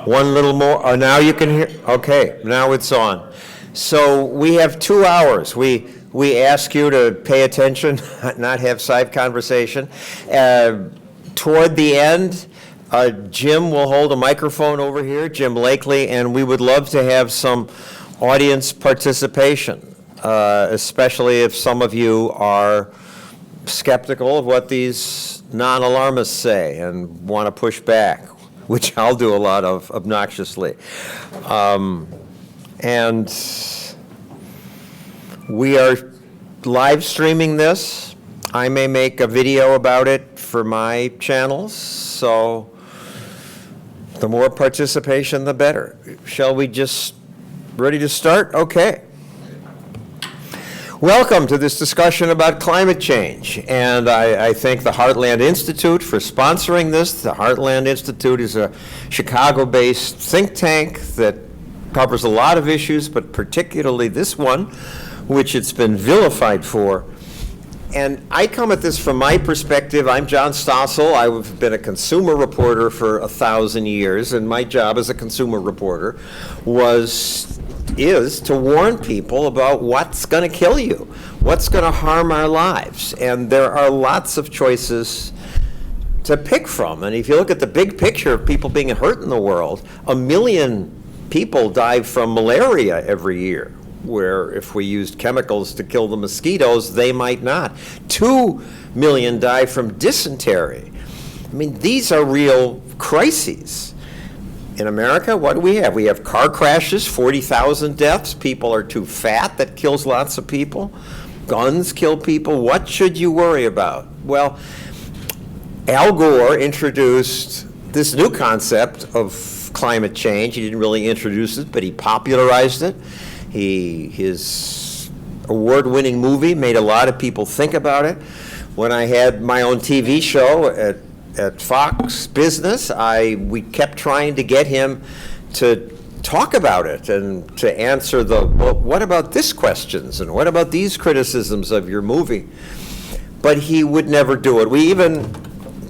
One little more. Oh, now you can hear. Okay, now it's on. So we have 2 hours. We ask you to pay attention, not have side conversation. Toward the end, Jim will hold a microphone over here, Jim Lakely, and we would love to have some audience participation, especially if some of you are skeptical of what these non-alarmists say and want to push back, which I'll do a lot of obnoxiously. And we are live streaming this. I may make a video about it for my channels, so the more participation, the better. Shall we just, ready to start? Okay. Welcome to this discussion about climate change, and I thank the Heartland Institute for sponsoring this. The Heartland Institute is a Chicago-based think tank that covers a lot of issues, but particularly this one, which it's been vilified for. And I come at this from my perspective. I'm John Stossel. I've been a consumer reporter for 1,000 years, and my job as a consumer reporter is to warn people about what's going to kill you, what's going to harm our lives. And there are lots of choices to pick from. And if you look at the big picture of people being hurt in the world, 1 million people die from malaria every year, where if we used chemicals to kill the mosquitoes, they might not. 2 million die from dysentery. I mean, these are real crises. In America, what do we have? We have car crashes, 40,000 deaths. People are too fat. That kills lots of people. Guns kill people. What should you worry about? Well, Al Gore introduced this new concept of climate change. He didn't really introduce it, but he popularized it. His award-winning movie made a lot of people think about it. When I had my own TV show at Fox Business, we kept trying to get him to talk about it and to answer well, what about this questions and what about these criticisms of your movie? But he would never do it. We even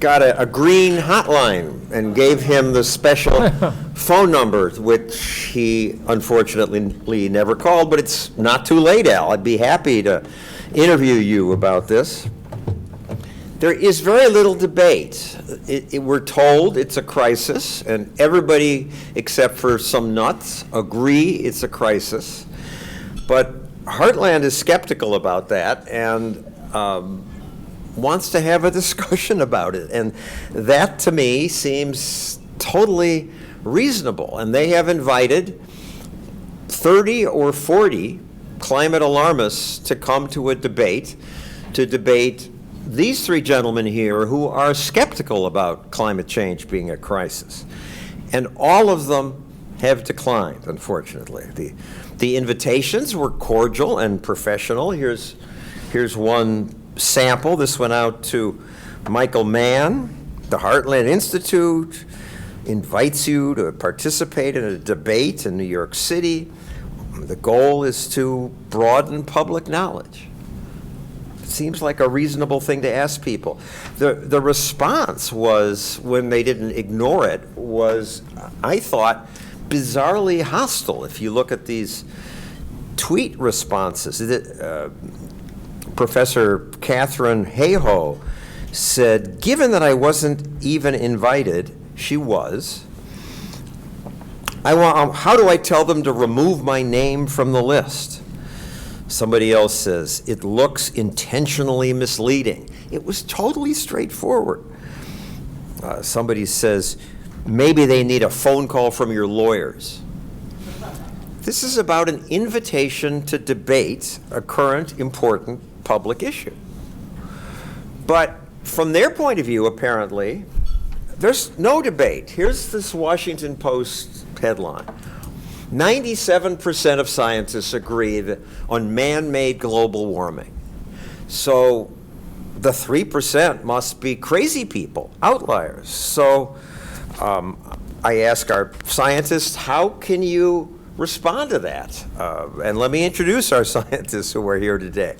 got a green hotline and gave him the special phone number, which he unfortunately never called, but it's not too late, Al. I'd be happy to interview you about this. There is very little debate. We're told it's a crisis, and everybody except for some nuts agree it's a crisis. But Heartland is skeptical about that and wants to have a discussion about it. And that, to me, seems totally reasonable. And they have invited 30 or 40 climate alarmists to come to a debate, to debate these three gentlemen here who are skeptical about climate change being a crisis. And all of them have declined, unfortunately. The invitations were cordial and professional. Here's one sample. This went out to Michael Mann. The Heartland Institute invites you to participate in a debate in New York City. The goal is to broaden public knowledge. It seems like a reasonable thing to ask people. The response was, when they didn't ignore it, was, I thought, bizarrely hostile. If you look at these tweet responses, Professor Katherine Hayhoe said, given that I wasn't even invited, she was, how do I tell them to remove my name from the list? Somebody else says, it looks intentionally misleading. It was totally straightforward. Somebody says, maybe they need a phone call from your lawyers. This is about an invitation to debate a current, important public issue. But from their point of view, apparently, there's no debate. Here's this Washington Post headline. 97% of scientists agree on man-made global warming. So the 3% must be crazy people, outliers. So I ask our scientists, how can you respond to that? And let me introduce our scientists who are here today.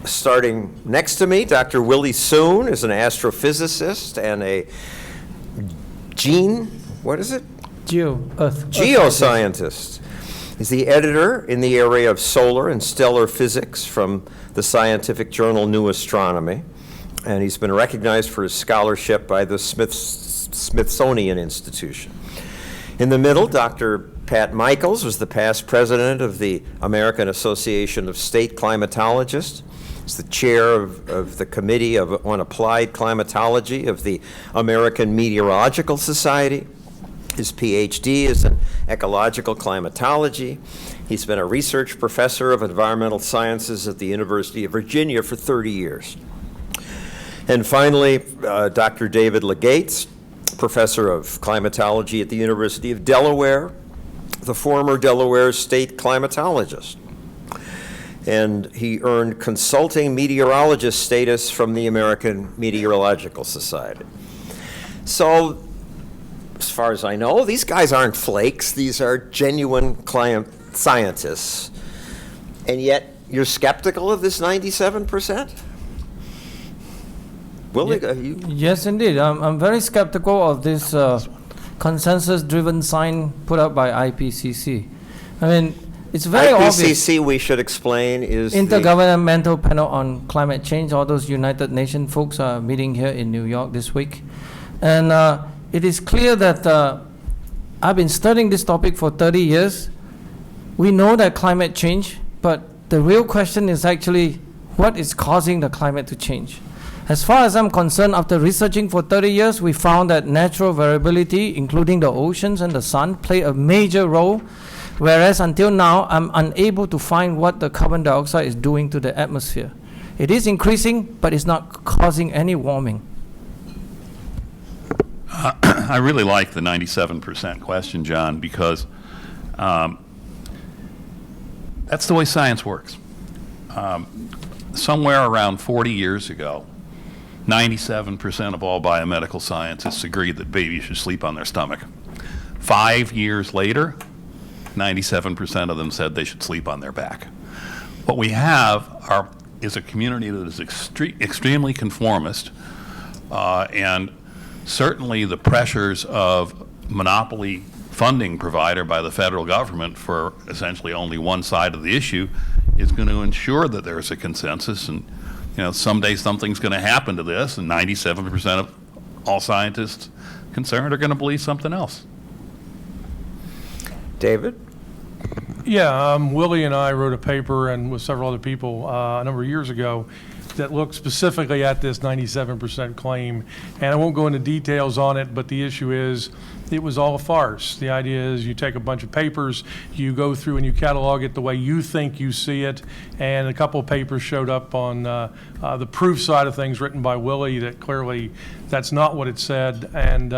Starting next to me, Dr. Willie Soon is an astrophysicist and a gene what is it? Earth Geoscientist. He's the editor in the area of solar and stellar physics from the scientific journal New Astronomy, and he's been recognized for his scholarship by the Smithsonian Institution. In the middle, Dr. Pat Michaels was the past president of the American Association of State Climatologists. He's the chair of the Committee on Applied Climatology of the American Meteorological Society. His PhD is in ecological climatology. He's been a research professor of environmental sciences at the University of Virginia for 30 years. And finally, Dr. David Legates, professor of climatology at the University of Delaware, the former Delaware state climatologist. And he earned consulting meteorologist status from the American Meteorological Society. So, as far as I know, these guys aren't flakes. These are genuine scientists. And yet, you're skeptical of this 97%? Willie, Yes, indeed. I'm very skeptical of this consensus-driven sign put up by IPCC. I mean, it's very obvious. IPCC, we should explain, is Intergovernmental Panel on Climate Change. All those United Nations folks are meeting here in New York this week. And it is clear that I've been studying this topic for 30 years. We know that climate change, but the real question is actually what is causing the climate to change. As far as I'm concerned, after researching for 30 years, we found that natural variability, including the oceans and the sun, play a major role, whereas until now, I'm unable to find what the carbon dioxide is doing to the atmosphere. It is increasing, but it's not causing any warming. I really like the 97% question, John, because that's the way science works. Somewhere around 40 years ago, 97% of all biomedical scientists agreed that babies should sleep on their stomach. 5 years later, 97% of them said they should sleep on their back. What we have is a community that is extremely conformist, and certainly the pressures of monopoly funding provider by the federal government for essentially only one side of the issue is going to ensure that there's a consensus, and someday something's going to happen to this, and 97% of all scientists concerned are going to believe something else. David? Yeah, Willie and I wrote a paper, and with several other people a number of years ago, that looked specifically at this 97% claim. And I won't go into details on it, but the issue is it was all a farce. The idea is you take a bunch of papers, you go through and you catalog it the way you think you see it, and a couple of papers showed up on the proof side of things written by Willie that clearly that's not what it said. And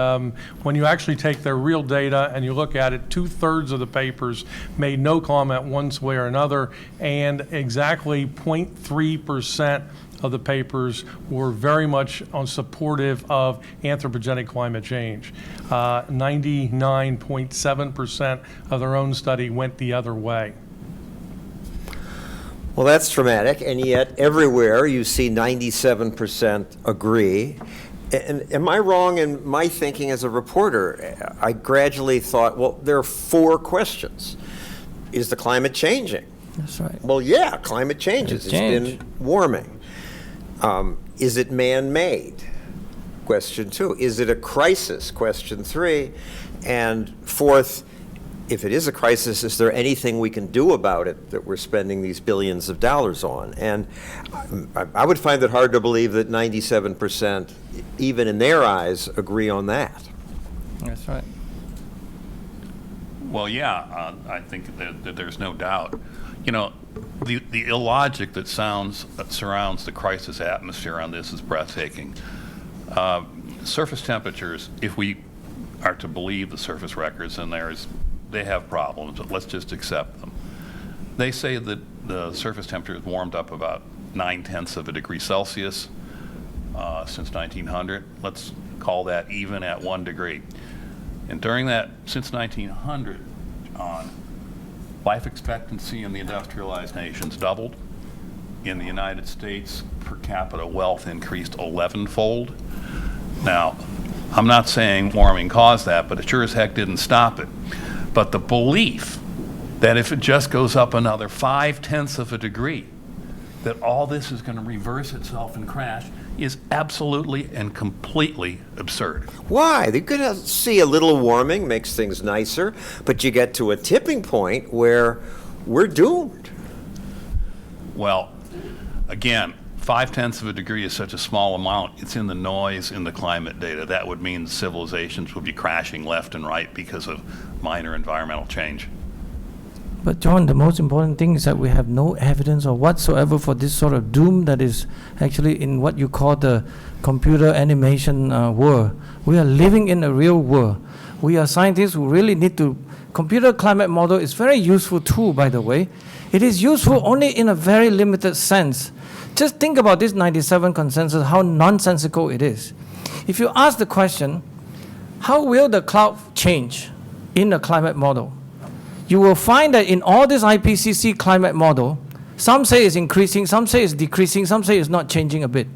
when you actually take their real data and you look at it, 2/3 of the papers made no comment one way or another, and exactly 0.3% of the papers were very much supportive of anthropogenic climate change. 99.7% of their own study went the other way. Well, that's dramatic, and yet everywhere you see 97% agree. And am I wrong in my thinking as a reporter? I gradually thought, well, there are 4 questions. Is the climate changing? That's right. Well, yeah, climate changes. It's been warming. Is it man-made? Question 2. Is it a crisis? Question 3. And 4th, if it is a crisis, is there anything we can do about it that we're spending these billions of dollars on? And I would find it hard to believe that 97%, even in their eyes, agree on that. That's right. Well, yeah, I think that there's no doubt. The illogic that surrounds the crisis atmosphere on this is breathtaking. Surface temperatures, if we are to believe the surface records, and they have problems, but let's just accept them. They say that the surface temperature has warmed up about 0.9 of a degree Celsius since 1900. Let's call that even at 1 degree. And during that, since 1900 on, life expectancy in the industrialized nations doubled. In the United States, per capita wealth increased 11-fold. Now, I'm not saying warming caused that, but it sure as heck didn't stop it. But the belief that if it just goes up another 0.5 of a degree, that all this is going to reverse itself and crash is absolutely and completely absurd. Why? They're going to see a little warming, makes things nicer, but you get to a tipping point where we're doomed. Well, again, 0.5 of a degree is such a small amount. It's in the noise in the climate data. That would mean civilizations would be crashing left and right because of minor environmental change. But John, the most important thing is that we have no evidence or whatsoever for this sort of doom that is actually in what you call the computer animation world. We are living in a real world. We are scientists who really need to. Computer climate model is very useful tool, by the way. It is useful only in a very limited sense. Just think about this 97 consensus, how nonsensical it is. If you ask the question, how will the cloud change in the climate model? You will find that in all this IPCC climate model, some say it's increasing, some say it's decreasing, some say it's not changing a bit.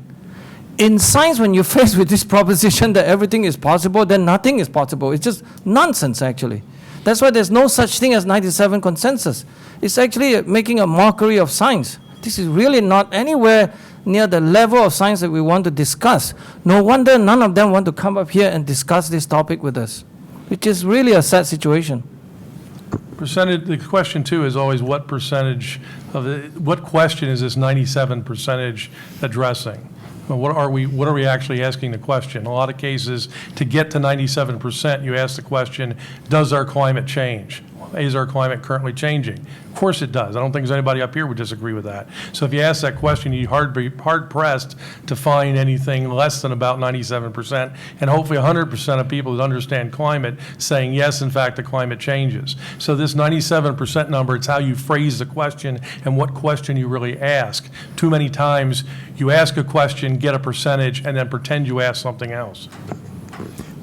In science, when you're faced with this proposition that everything is possible, then nothing is possible. It's just nonsense, actually. That's why there's no such thing as 97 consensus. It's actually making a mockery of science. This is really not anywhere near the level of science that we want to discuss. No wonder none of them want to come up here and discuss this topic with us, which is really a sad situation. Percentage, the question too is always what percentage of what question is this 97% addressing? Well, what are we actually asking the question? In a lot of cases, to get to 97%, you ask the question, does our climate change? Is our climate currently changing? Of course it does. I don't think there's anybody up here would disagree with that. So if you ask that question, you're hard-pressed to find anything less than about 97%, and hopefully 100% of people that understand climate saying, yes, in fact, the climate changes. So this 97% number, it's how you phrase the question and what question you really ask. Too many times, you ask a question, get a percentage, and then pretend you asked something else.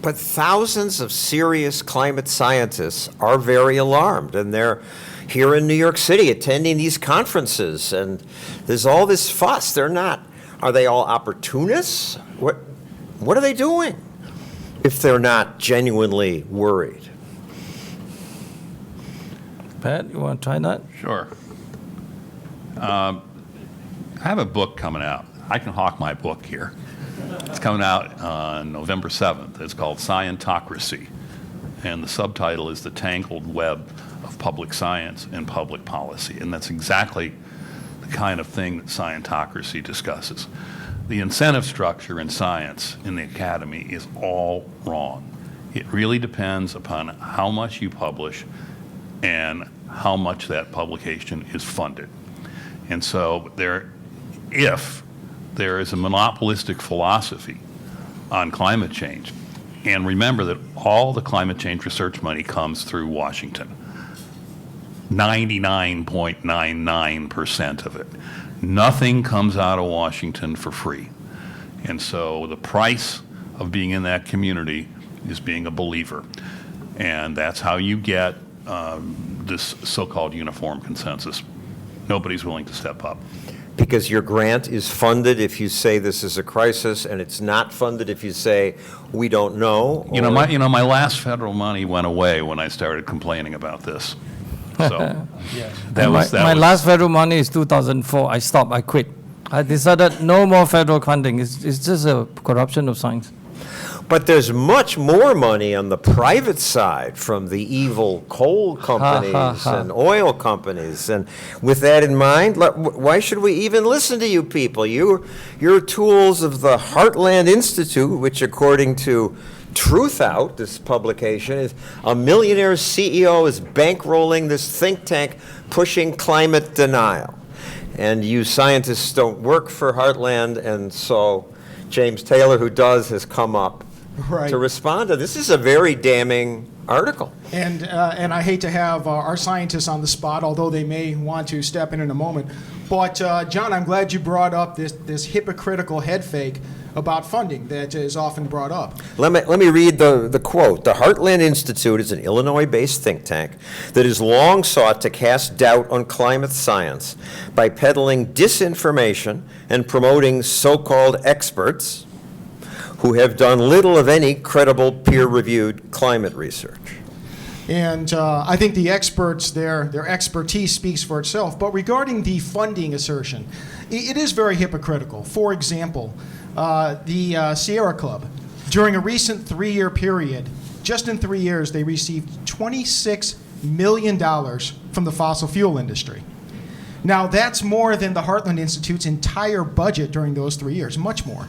But thousands of serious climate scientists are very alarmed, and they're here in New York City attending these conferences, and there's all this fuss. They're not, are they all opportunists? What are they doing if they're not genuinely worried? Pat, you want to try that? Sure. I have a book coming out. I can hawk my book here. It's coming out on November 7th. It's called Scientocracy, and the subtitle is The Tangled Web of Public Science and Public Policy, and that's exactly the kind of thing that Scientocracy discusses. The incentive structure in science in the academy is all wrong. It really depends upon how much you publish and how much that publication is funded. And so if there is a monopolistic philosophy on climate change, and remember that all the climate change research money comes through Washington, 99.99% of it. Nothing comes out of Washington for free. And so the price of being in that community is being a believer. And that's how you get this so-called uniform consensus. Nobody's willing to step up. Because your grant is funded if you say this is a crisis, and it's not funded if you say we don't know. You know, my last federal money went away when I started complaining about this. So my last federal money is 2004. I stopped. I quit. I decided no more federal funding. It's just a corruption of science. But there's much more money on the private side from the evil coal companies and oil companies. And with that in mind, why should we even listen to you people? You're tools of the Heartland Institute, which according to Truth Out, this publication, is a millionaire CEO is bankrolling this think tank pushing climate denial. And you scientists don't work for Heartland, and so James Taylor, who does, has come up to respond to this. Is a very damning article. And I hate to have our scientists on the spot, although they may want to step in a moment. But John, I'm glad you brought up this hypocritical head fake about funding that is often brought up. Let me read the quote. The Heartland Institute is an Illinois-based think tank that has long sought to cast doubt on climate science by peddling disinformation and promoting so-called experts who have done little of any credible peer-reviewed climate research. And I think the experts, their expertise speaks for itself. But regarding the funding assertion, it is very hypocritical. For example, the Sierra Club, during a recent 3-year period, just in 3 years, they received $26 million from the fossil fuel industry. Now, that's more than the Heartland Institute's entire budget during those 3 years, much more.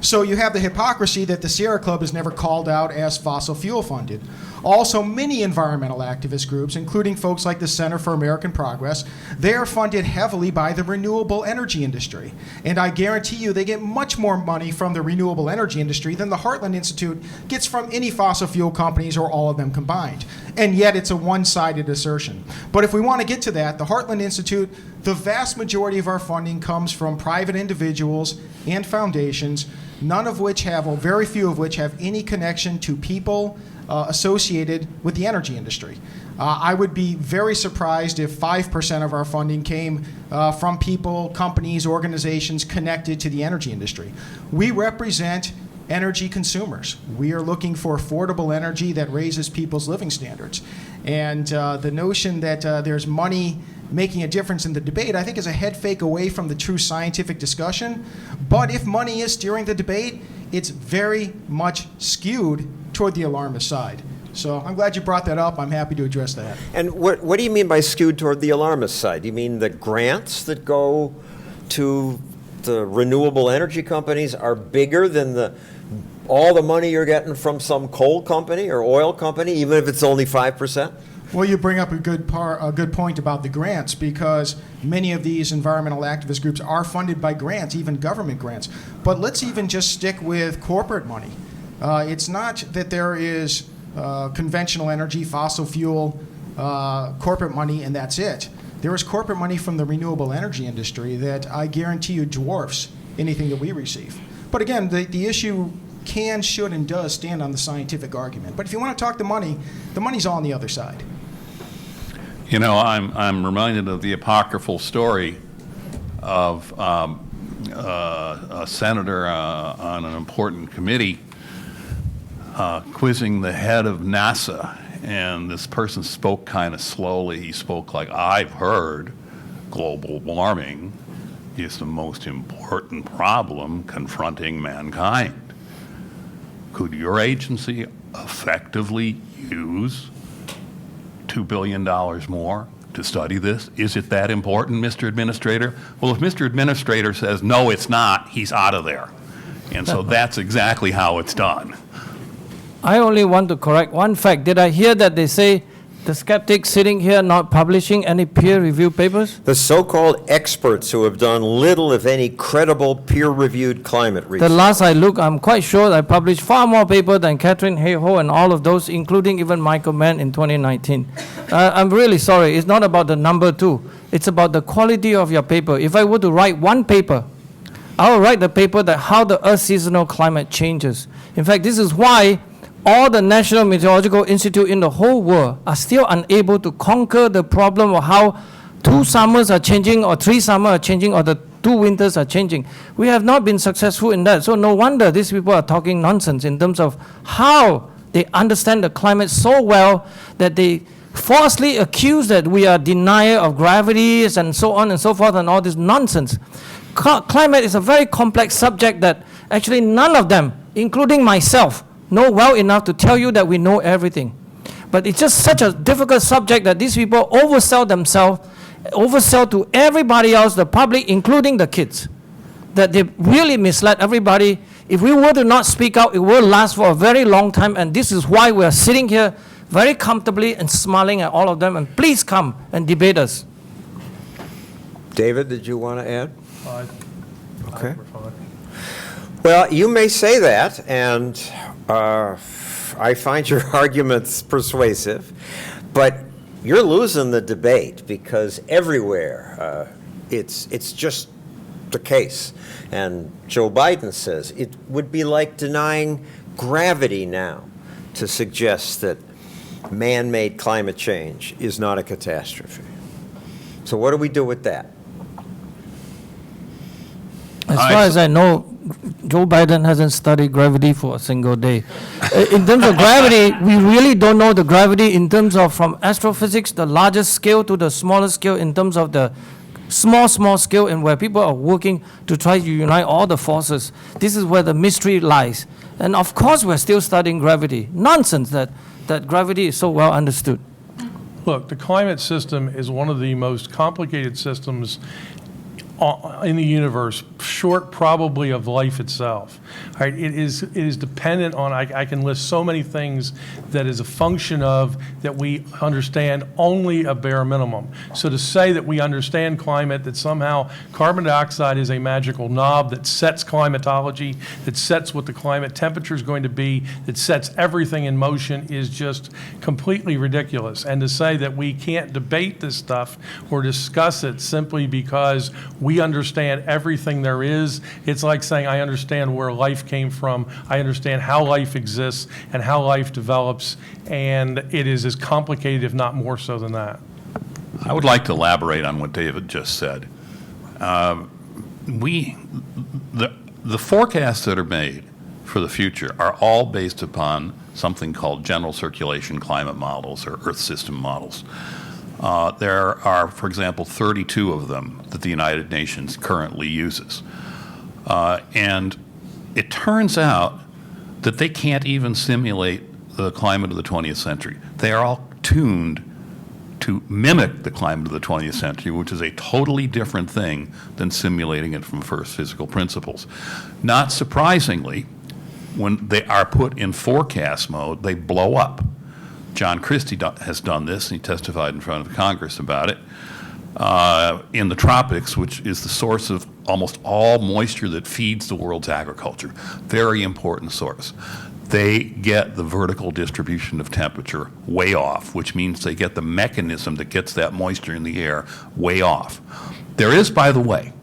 So you have the hypocrisy that the Sierra Club is never called out as fossil fuel funded. Also, many environmental activist groups, including folks like the Center for American Progress, they are funded heavily by the renewable energy industry. And I guarantee you they get much more money from the renewable energy industry than the Heartland Institute gets from any fossil fuel companies or all of them combined. And yet it's a one-sided assertion. But if we want to get to that, the Heartland Institute, the vast majority of our funding comes from private individuals and foundations, none of which have, or very few of which have any connection to people associated with the energy industry. I would be very surprised if 5% of our funding came from people, companies, organizations connected to the energy industry. We represent energy consumers. We are looking for affordable energy that raises people's living standards. And the notion that there's money making a difference in the debate, I think, is a head fake away from the true scientific discussion. But if money is steering the debate, it's very much skewed toward the alarmist side. So I'm glad you brought that up. I'm happy to address that. And what do you mean by skewed toward the alarmist side? Do you mean the grants that go to the renewable energy companies are bigger than all the money you're getting from some coal company or oil company, even if it's only 5%? Well, you bring up a good point about the grants, because many of these environmental activist groups are funded by grants, even government grants. But let's even just stick with corporate money. It's not that there is conventional energy, fossil fuel, corporate money, and that's it. There is corporate money from the renewable energy industry that I guarantee you dwarfs anything that we receive. But again, the issue can, should, and does stand on the scientific argument. But if you want to talk the money's all on the other side. You know, I'm reminded of the apocryphal story of a senator on an important committee quizzing the head of NASA, and this person spoke kind of slowly. He spoke like, "I've heard global warming is the most important problem confronting mankind. Could your agency effectively use $2 billion more to study this? Is it that important, Mr. Administrator?" Well, if Mr. Administrator says, no, it's not, he's out of there. And so that's exactly how it's done. I only want to correct one fact. Did I hear that they say the skeptics sitting here not publishing any peer-reviewed papers? The so-called experts who have done little, if any, credible peer-reviewed climate research. The last I looked, I'm quite sure I published far more papers than Katherine Hayhoe and all of those, including even Michael Mann in 2019. I'm really sorry. It's not about the number two. It's about the quality of your paper. If I were to write one paper, I will write the paper that how the Earth's seasonal climate changes. In fact, this is why all the National Meteorological Institute in the whole world are still unable to conquer the problem of how 2 summers are changing or 3 summers are changing or the 2 winters are changing. We have not been successful in that. So no wonder these people are talking nonsense in terms of how they understand the climate so well that they falsely accuse that we are denier of gravity and so on and so forth and all this nonsense. Climate is a very complex subject that actually none of them, including myself, know well enough to tell you that we know everything. But it's just such a difficult subject that these people oversell themselves, oversell to everybody else, the public, including the kids, that they really misled everybody. If we were to not speak out, it will last for a very long time, and this is why we are sitting here very comfortably and smiling at all of them, and please come and debate us. David, did you want to add? Okay. We're fine. Well, you may say that, and I find your arguments persuasive, but you're losing the debate because everywhere it's just the case. And Joe Biden says it would be like denying gravity now to suggest that man-made climate change is not a catastrophe. So what do we do with that? As far as I know, Joe Biden hasn't studied gravity for a single day. In terms of gravity, we really don't know the gravity in terms of from astrophysics, the largest scale to the smallest scale in terms of the small scale and where people are working to try to unite all the forces. This is where the mystery lies. And of course, we're still studying gravity. Nonsense that gravity is so well understood. Look, the climate system is one of the most complicated systems in the universe, short probably of life itself. Right? It is dependent on, I can list so many things that is a function of that we understand only a bare minimum. So to say that we understand climate, that somehow carbon dioxide is a magical knob that sets climatology, that sets what the climate temperature is going to be, that sets everything in motion is just completely ridiculous. And to say that we can't debate this stuff or discuss it simply because we understand everything there is, it's like saying I understand where life came from, I understand how life exists and how life develops, and it is as complicated, if not more so than that. I would like to elaborate on what David just said. The forecasts that are made for the future are all based upon something called general circulation climate models or Earth system models. There are, for example, 32 of them that the United Nations currently uses. And it turns out that they can't even simulate the climate of the 20th century. They are all tuned to mimic the climate of the 20th century, which is a totally different thing than simulating it from first physical principles. Not surprisingly, when they are put in forecast mode, they blow up. John Christie has done this, and he testified in front of Congress about it, in the tropics, which is the source of almost all moisture that feeds the world's agriculture. Very important source. They get the vertical distribution of temperature way off, which means they get the mechanism that gets that moisture in the air way off. There is, by the way,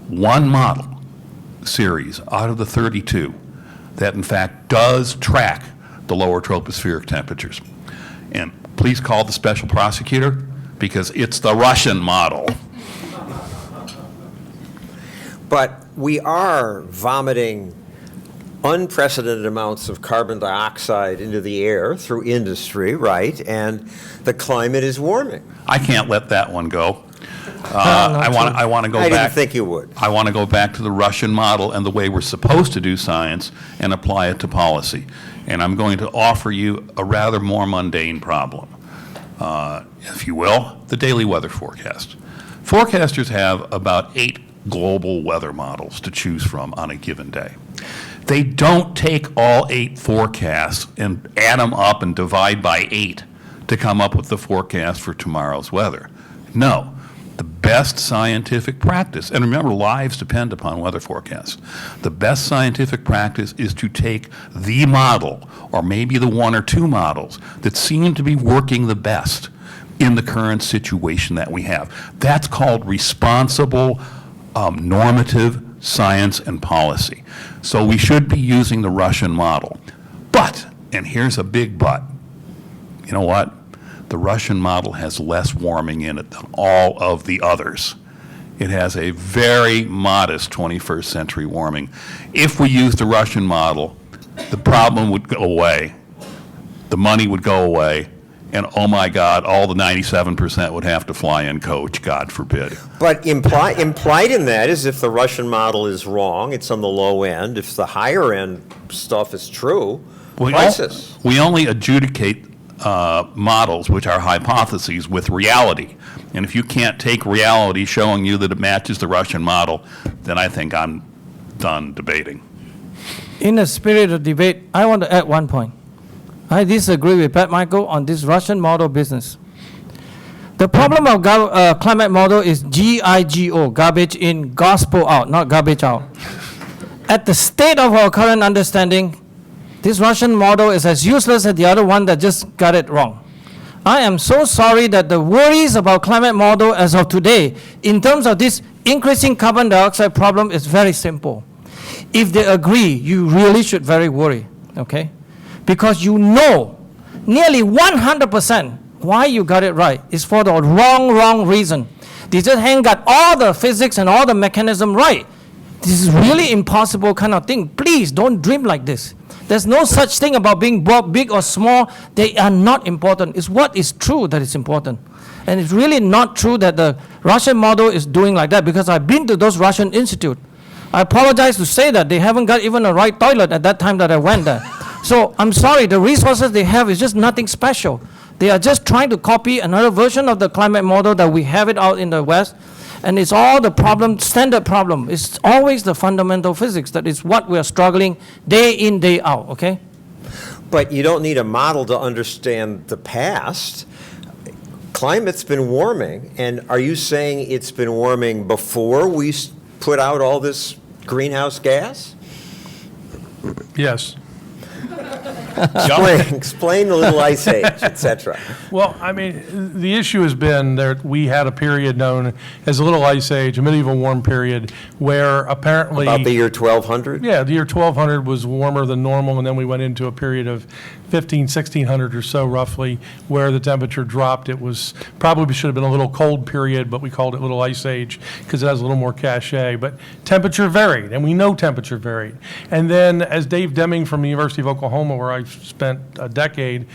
one model series out of the 32 that in fact does track the lower tropospheric temperatures. And please call the special prosecutor, because it's the Russian model. But we are vomiting unprecedented amounts of carbon dioxide into the air through industry, right? And the climate is warming. I can't let that one go. I want to go back. I didn't think you would. I want to go back to the Russian model and the way we're supposed to do science and apply it to policy. And I'm going to offer you a rather more mundane problem, if you will, the daily weather forecast. Forecasters have about 8 global weather models to choose from on a given day. They don't take all 8 forecasts and add them up and divide by 8 to come up with the forecast for tomorrow's weather. No. The best scientific practice, and remember, lives depend upon weather forecasts. The best scientific practice is to take the model, or maybe the 1 or 2 models, that seem to be working the best in the current situation that we have. That's called responsible, normative science and policy. So we should be using the Russian model. But, and here's a big but, you know what? The Russian model has less warming in it than all of the others. It has a very modest 21st century warming. If we use the Russian model, the problem would go away, the money would go away, and oh my God, all the 97% would have to fly in coach, God forbid. But implied in that is if the Russian model is wrong, it's on the low end. If the higher end stuff is true, crisis. We only adjudicate models, which are hypotheses, with reality. And if you can't take reality showing you that it matches the Russian model, then I think I'm done debating. In the spirit of debate, I want to add one point. I disagree with Pat Michael on this Russian model business. The problem of climate model is GIGO, garbage in, gospel out, not garbage out. At the state of our current understanding, this Russian model is as useless as the other one that just got it wrong. I am so sorry that the worries about climate model as of today, in terms of this increasing carbon dioxide problem, is very simple. If they agree, you really should very worry, okay? Because you know nearly 100% why you got it right. It's for the wrong reason. They just ain't got all the physics and all the mechanism right. This is really impossible kind of thing. Please don't dream like this. There's no such thing about being big or small. They are not important. It's what is true that is important. And it's really not true that the Russian model is doing like that, because I've been to those Russian institute. I apologize to say that they haven't got even a right toilet at that time that I went there. So I'm sorry, the resources they have is just nothing special. They are just trying to copy another version of the climate model that we have it out in the West. And it's all the problem, standard problem. It's always the fundamental physics that is what we are struggling day in, day out, okay? But you don't need a model to understand the past. Climate's been warming, and are you saying it's been warming before we put out all this greenhouse gas? Yes. Explain the little ice age, et cetera. Well, I mean, the issue has been that we had a period known as a little ice age, a medieval warm period, where apparently... About the year 1200? Yeah, the year 1200 was warmer than normal, and then we went into a period of 1600 or so roughly, where the temperature dropped. It was probably should have been a little cold period, but we called it little ice age because it has a little more cachet. But temperature varied, and we know temperature varied. And then, as Dave Deming from the University of Oklahoma, where I spent a decade,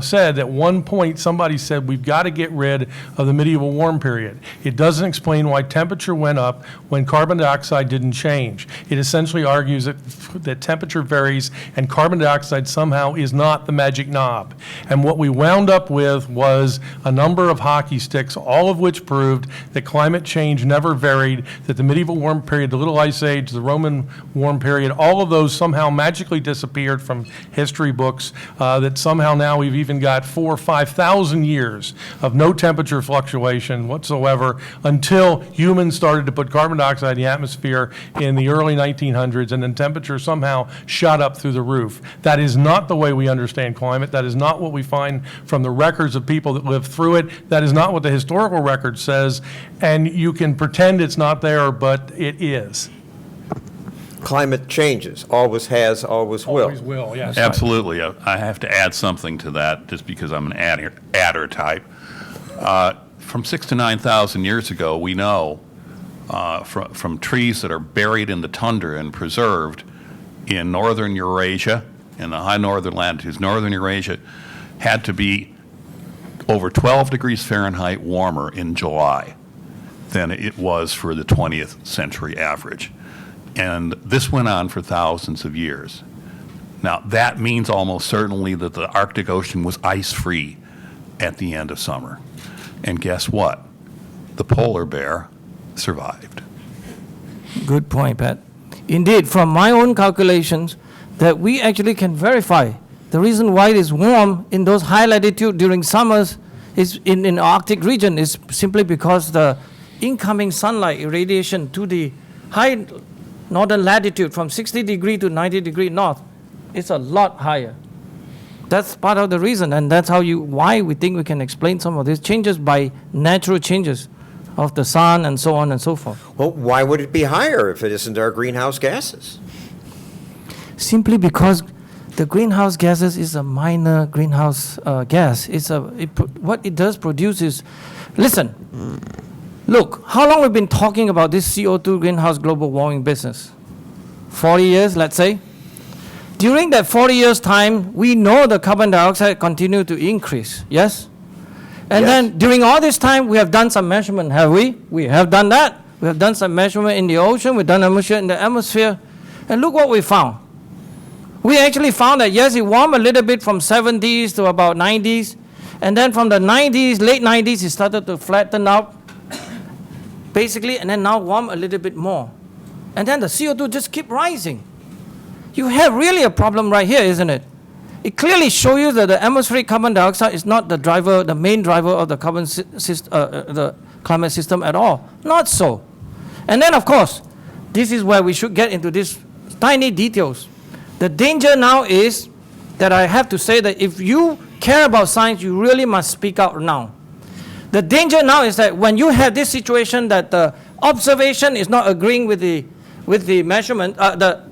said at one point somebody said we've got to get rid of the medieval warm period. It doesn't explain why temperature went up when carbon dioxide didn't change. It essentially argues that temperature varies and carbon dioxide somehow is not the magic knob. And what we wound up with was a number of hockey sticks, all of which proved that climate change never varied, that the medieval warm period, the little ice age, the Roman warm period, all of those somehow magically disappeared from history books, that somehow now we've even got 4,000 or 5,000 years of no temperature fluctuation whatsoever until humans started to put carbon dioxide in the atmosphere in the early 1900s, and then temperature somehow shot up through the roof. That is not the way we understand climate. That is not what we find from the records of people that lived through it. That is not what the historical record says, and you can pretend it's not there, but it is. Climate changes, always has, always will. Always will, yes. Absolutely. I have to add something to that just because I'm an adder type. From 6,000 to 9,000 years ago, we know from trees that are buried in the tundra and preserved in northern Eurasia, in the high northern latitudes, northern Eurasia had to be over 12 degrees Fahrenheit warmer in July than it was for the 20th century average. And this went on for thousands of years. Now, that means almost certainly that the Arctic Ocean was ice-free at the end of summer. And guess what? The polar bear survived. Good point, Pat. Indeed, from my own calculations, that we actually can verify the reason why it is warm in those high latitude during summers is in the Arctic region is simply because the incoming sunlight irradiation to the high northern latitude from 60 degree to 90 degree north is a lot higher. That's part of the reason, and that's why we think we can explain some of these changes by natural changes of the sun and so on and so forth. Well, why would it be higher if it isn't our greenhouse gases? Simply because the greenhouse gases is a minor greenhouse gas. What it does produce is, listen, look, how long we've been talking about this CO2 greenhouse global warming business? 40 years, let's say. During that 40 years time, we know the carbon dioxide continued to increase, yes? And Yes. then during all this time, we have done some measurement, have we? We have done that. We have done some measurement in the ocean, we've done a measurement in the atmosphere, and look what we found. We actually found that, yes, it warmed a little bit from 70s to about 90s, and then from the 90s, late 90s, it started to flatten out, basically, and then now warm a little bit more. And then the CO2 just keep rising. You have really a problem right here, isn't it? It clearly shows you that the atmospheric carbon dioxide is not the driver, the main driver of the the climate system at all. Not so. And then, of course, this is where we should get into these tiny details. The danger now is that I have to say that if you care about science, you really must speak out now. The danger now is that when you have this situation that the observation is not agreeing with the measurement,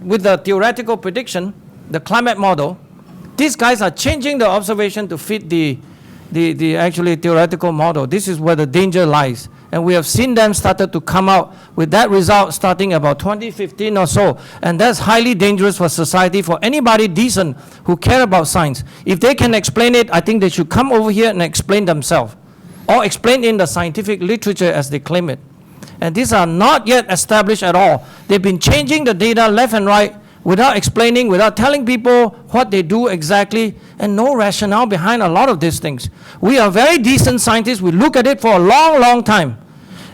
with the theoretical prediction, the climate model, these guys are changing the observation to fit the actually theoretical model. This is where the danger lies. And we have seen them started to come out with that result starting about 2015 or so. And that's highly dangerous for society, for anybody decent who care about science. If they can explain it, I think they should come over here and explain themselves, or explain in the scientific literature as they claim it. And these are not yet established at all. They've been changing the data left and right without explaining, without telling people what they do exactly, and no rationale behind a lot of these things. We are very decent scientists. We look at it for a long, long time.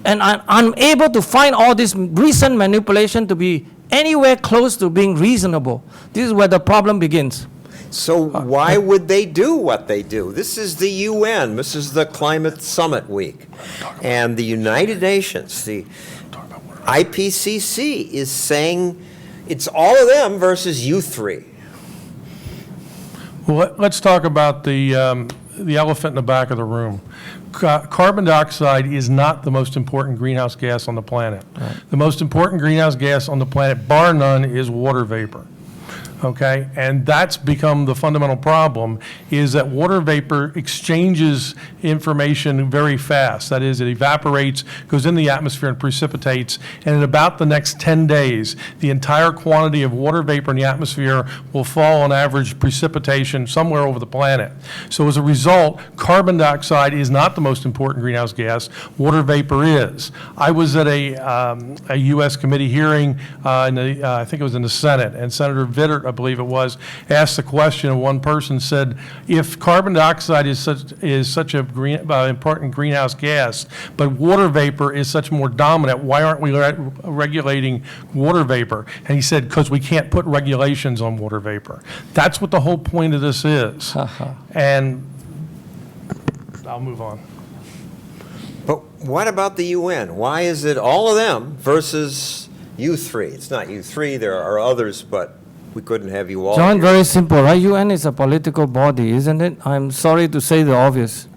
And I'm unable to find all this recent manipulation to be anywhere close to being reasonable. This is where the problem begins. So why would they do what they do? This is the UN. This is the Climate Summit Week. And the United Nations, the IPCC is saying it's all of them versus you three. Well, let's talk about the elephant in the back of the room. Carbon dioxide is not the most important greenhouse gas on the planet. Right. The most important greenhouse gas on the planet, bar none, is water vapor. Okay, and that's become the fundamental problem, is that water vapor exchanges information very fast. That is, it evaporates, goes in the atmosphere and precipitates, and in about the next 10 days, the entire quantity of water vapor in the atmosphere will fall on average precipitation somewhere over the planet. So as a result, carbon dioxide is not the most important greenhouse gas, water vapor is. I was at a U.S. committee hearing, I think it was in the Senate, and Senator Vittert, I believe it was, asked the question, and one person said, if carbon dioxide is such a important greenhouse gas, but water vapor is such more dominant, why aren't we regulating water vapor? And he said, because we can't put regulations on water vapor. That's what the whole point of this is. And I'll move on. But what about the UN? Why is it all of them versus you three? It's not you three, there are others, but we couldn't have you all John, here. very simple, right? UN is a political body, isn't it? I'm sorry to say the obvious.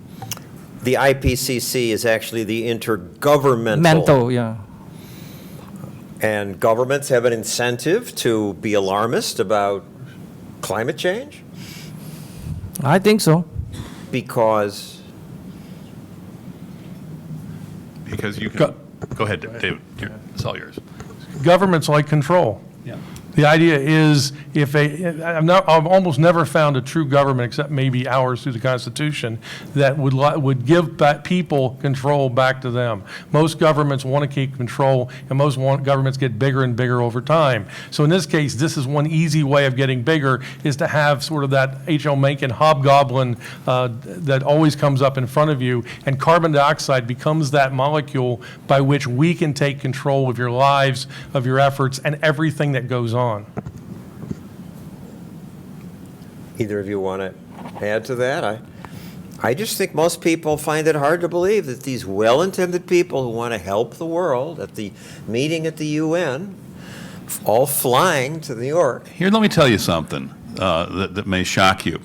The IPCC is actually the intergovernmental. Mental, yeah. And governments have an incentive to be alarmist about climate change I think so. because You can, go ahead, David, it's all yours. Governments like control. Yeah. The idea is, I've almost never found a true government, except maybe ours through the Constitution, that would give people control back to them. Most governments want to keep control, and most governments get bigger and bigger over time. So in this case, this is one easy way of getting bigger, is to have sort of that H.L. Mencken hobgoblin that always comes up in front of you, and carbon dioxide becomes that molecule by which we can take control of your lives, of your efforts, and everything that goes on. either of you want to add to that? I just think most people find it hard to believe that these well-intended people who want to help the world at the meeting at the UN, all flying to New York. Here, let me tell you something that may shock you.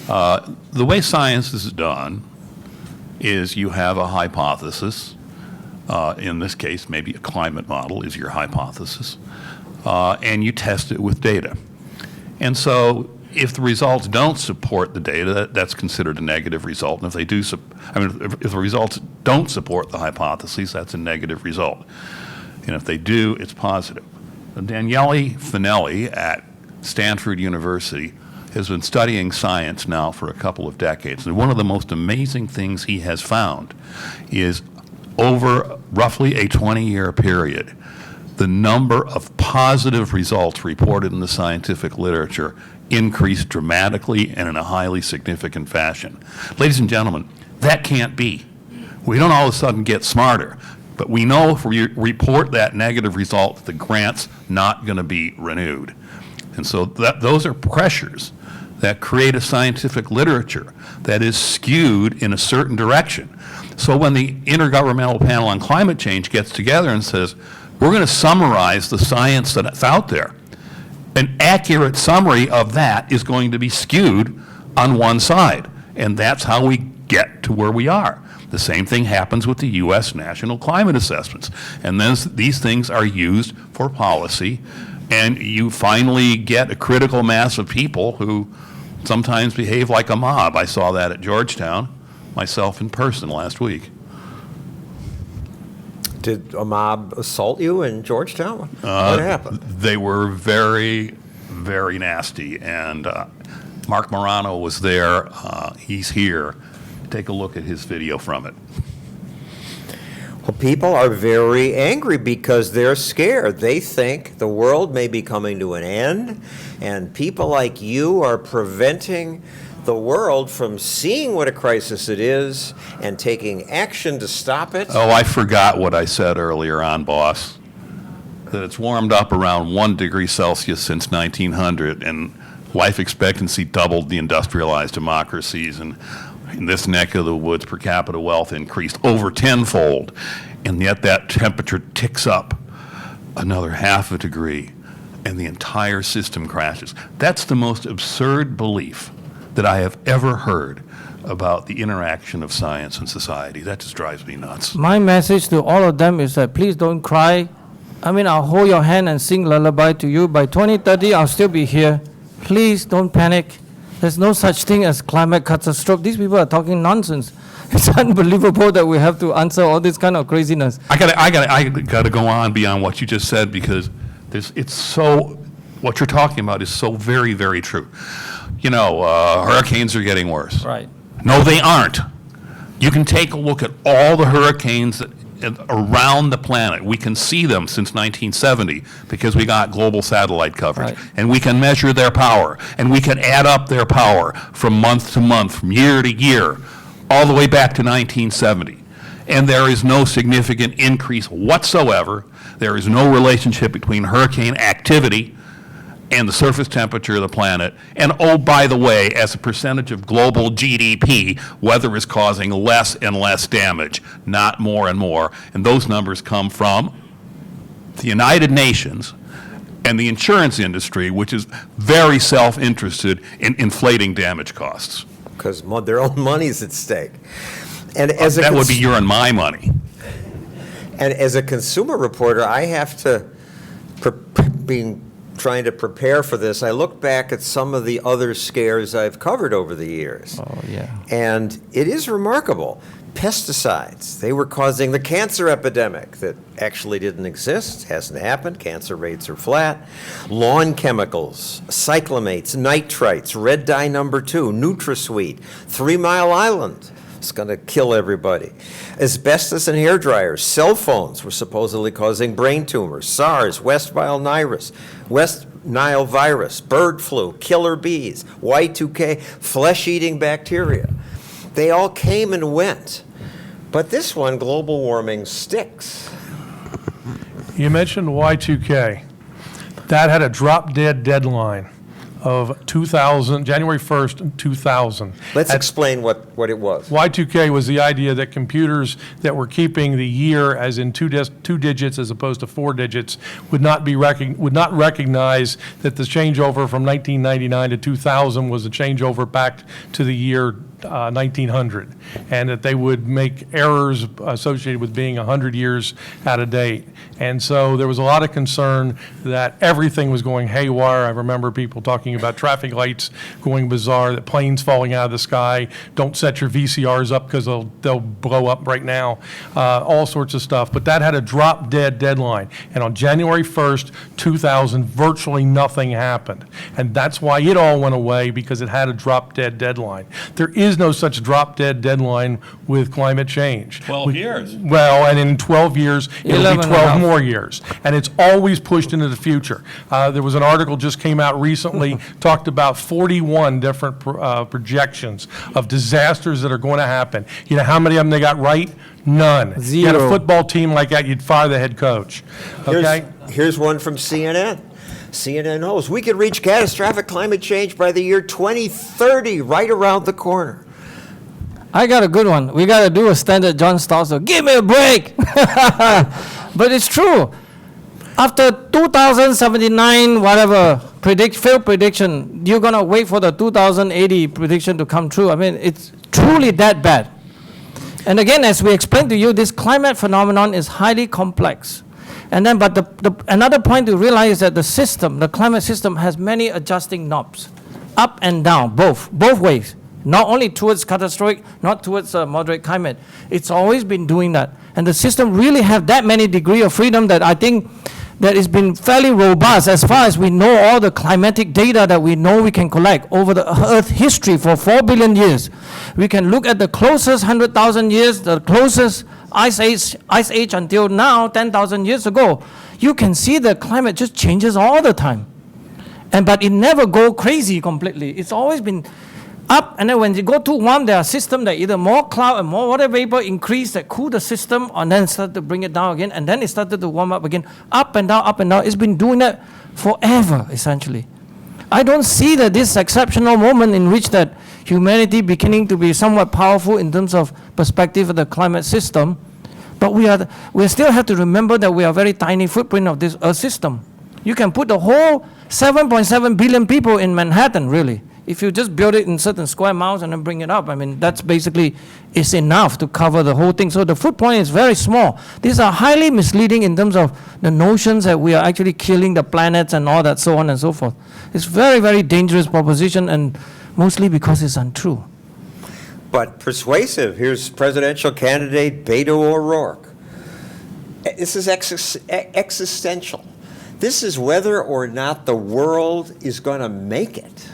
The way science is done is you have a hypothesis. In this case, maybe a climate model is your hypothesis. And you test it with data. And so if the results don't support the data, that's considered a negative result. And if they do, if the results don't support the hypotheses, that's a negative result. And if they do, it's positive. Daniele Finelli at Stanford University has been studying science now for a couple of decades. And one of the most amazing things he has found is over roughly a 20-year period, the number of positive results reported in the scientific literature increased dramatically and in a highly significant fashion. Ladies and gentlemen, that can't be. We don't all of a sudden get smarter, but we know if we report that negative result, the grant's not going to be renewed. And so those are pressures that create a scientific literature that is skewed in a certain direction. So when the Intergovernmental Panel on Climate Change gets together and says, we're going to summarize the science that's out there, an accurate summary of that is going to be skewed on one side. And that's how we get to where we are. The same thing happens with the U.S. National Climate Assessments. And then these things are used for policy, and you finally get a critical mass of people who sometimes behave like a mob. I saw that at Georgetown, myself in person last week. Did a mob assault you in Georgetown? What happened? They were very, very nasty, and Mark Morano was there. He's here. Take a look at his video from it. Well, people are very angry because they're scared. They think the world may be coming to an end, and people like you are preventing the world from seeing what a crisis it is and taking action to stop it. Oh, I forgot what I said earlier on, boss, that it's warmed up around 1 degree Celsius since 1900, and life expectancy doubled the industrialized democracies, and in this neck of the woods, per capita wealth increased over tenfold, and yet that temperature ticks up another half a degree, and the entire system crashes. That's the most absurd belief that I have ever heard about the interaction of science and society. That just drives me nuts. My message to all of them is that please don't cry. I mean, I'll hold your hand and sing lullaby to you. By 2030, I'll still be here. Please don't panic. There's no such thing as climate catastrophe. These people are talking nonsense. It's unbelievable that we have to answer all this kind of craziness. I gotta go on beyond what you just said, because what you're talking about is so very, very true. You know, hurricanes are getting worse. Right. No, they aren't. You can take a look at all the hurricanes around the planet. We can see them since 1970 because we got global satellite coverage. Right. And we can measure their power. And we can add up their power from month to month, from year to year, all the way back to 1970. And there is no significant increase whatsoever. There is no relationship between hurricane activity and the surface temperature of the planet. And oh, by the way, as a percentage of global GDP, weather is causing less and less damage, not more and more. And those numbers come from the United Nations and the insurance industry, which is very self-interested in inflating damage costs. Because their own money's at stake. And as That would be your and my money. And as a consumer reporter, I have to, being trying to prepare for this, I look back at some of the other scares I've covered over the years. Oh, yeah. And it is remarkable. Pesticides, they were causing the cancer epidemic that actually didn't exist, hasn't happened, cancer rates are flat. Lawn chemicals, cyclamates, nitrites, red dye number 2, NutraSweet, 3 Mile Island. It's going to kill everybody. Asbestos in hair dryers, cell phones were supposedly causing brain tumors, SARS, West Nile virus, bird flu, killer bees, Y2K, flesh-eating bacteria. They all came and went. But this one, global warming, sticks. You mentioned Y2K. That had a drop-dead deadline of 2000, January 1st, 2000. Let's explain what it was. Y2K was the idea that computers that were keeping the year as in two digits as opposed to 4 digits would not recognize that the changeover from 1999 to 2000 was a changeover back to the year 1900, and that they would make errors associated with being 100 years out of date. And so there was a lot of concern that everything was going haywire. I remember people talking about traffic lights going bizarre, that planes falling out of the sky, don't set your VCRs up because they'll blow up right now, all sorts of stuff. But that had a drop-dead deadline. And on January 1st, 2000, virtually nothing happened. And that's why it all went away, because it had a drop-dead deadline. There is no such drop-dead deadline with climate change. 12 years. Well, and in 12 years, it'll 11 be and a 12 half. more years. And it's always pushed into the future. There was an article just came out recently, talked about 41 different projections of disasters that are going to happen. You know how many of them they got right? None. You had a Zero. football team like that, you'd fire the head coach. Okay? Here's one from CNN. CNN knows we could reach catastrophic climate change by the year 2030, right around the corner. I got a good one. We got to do a standard John Stosser. Give me a break. But it's true. After 2079, whatever, failed prediction, you're going to wait for the 2080 prediction to come true. I mean, it's truly that bad. And again, as we explained to you, this climate phenomenon is highly complex. And then, but another point to realize is that the climate system has many adjusting knobs, up and down, both ways. not only towards catastrophic, not towards moderate climate. It's always been doing that. And the system really have that many degree of freedom that I think that it's been fairly robust as far as we know all the climatic data that we know we can collect over the Earth history for 4 billion years. We can look at the closest 100,000 years, the closest ice age until now, 10,000 years ago. You can see the climate just changes all the time. But it never go crazy completely. It's always been up, and then when you go too warm, there are systems that either more cloud and more water vapor increase that cool the system, and then start to bring it down again, and then it started to warm up again, up and down, up and down. It's been doing that forever, essentially. I don't see that this exceptional moment in which that humanity beginning to be somewhat powerful in terms of perspective of the climate system, but we still have to remember that we are a very tiny footprint of this Earth system. You can put the whole 7.7 billion people in Manhattan, really. If you just build it in certain square miles and then bring it up, I mean, that's basically is enough to cover the whole thing. So the footprint is very small. These are highly misleading in terms of the notions that we are actually killing the planets and all that, so on and so forth. It's very, very dangerous proposition, and mostly because it's untrue. But persuasive. Here's presidential candidate Beto O'Rourke. This is existential. This is whether or not the world is going to make it.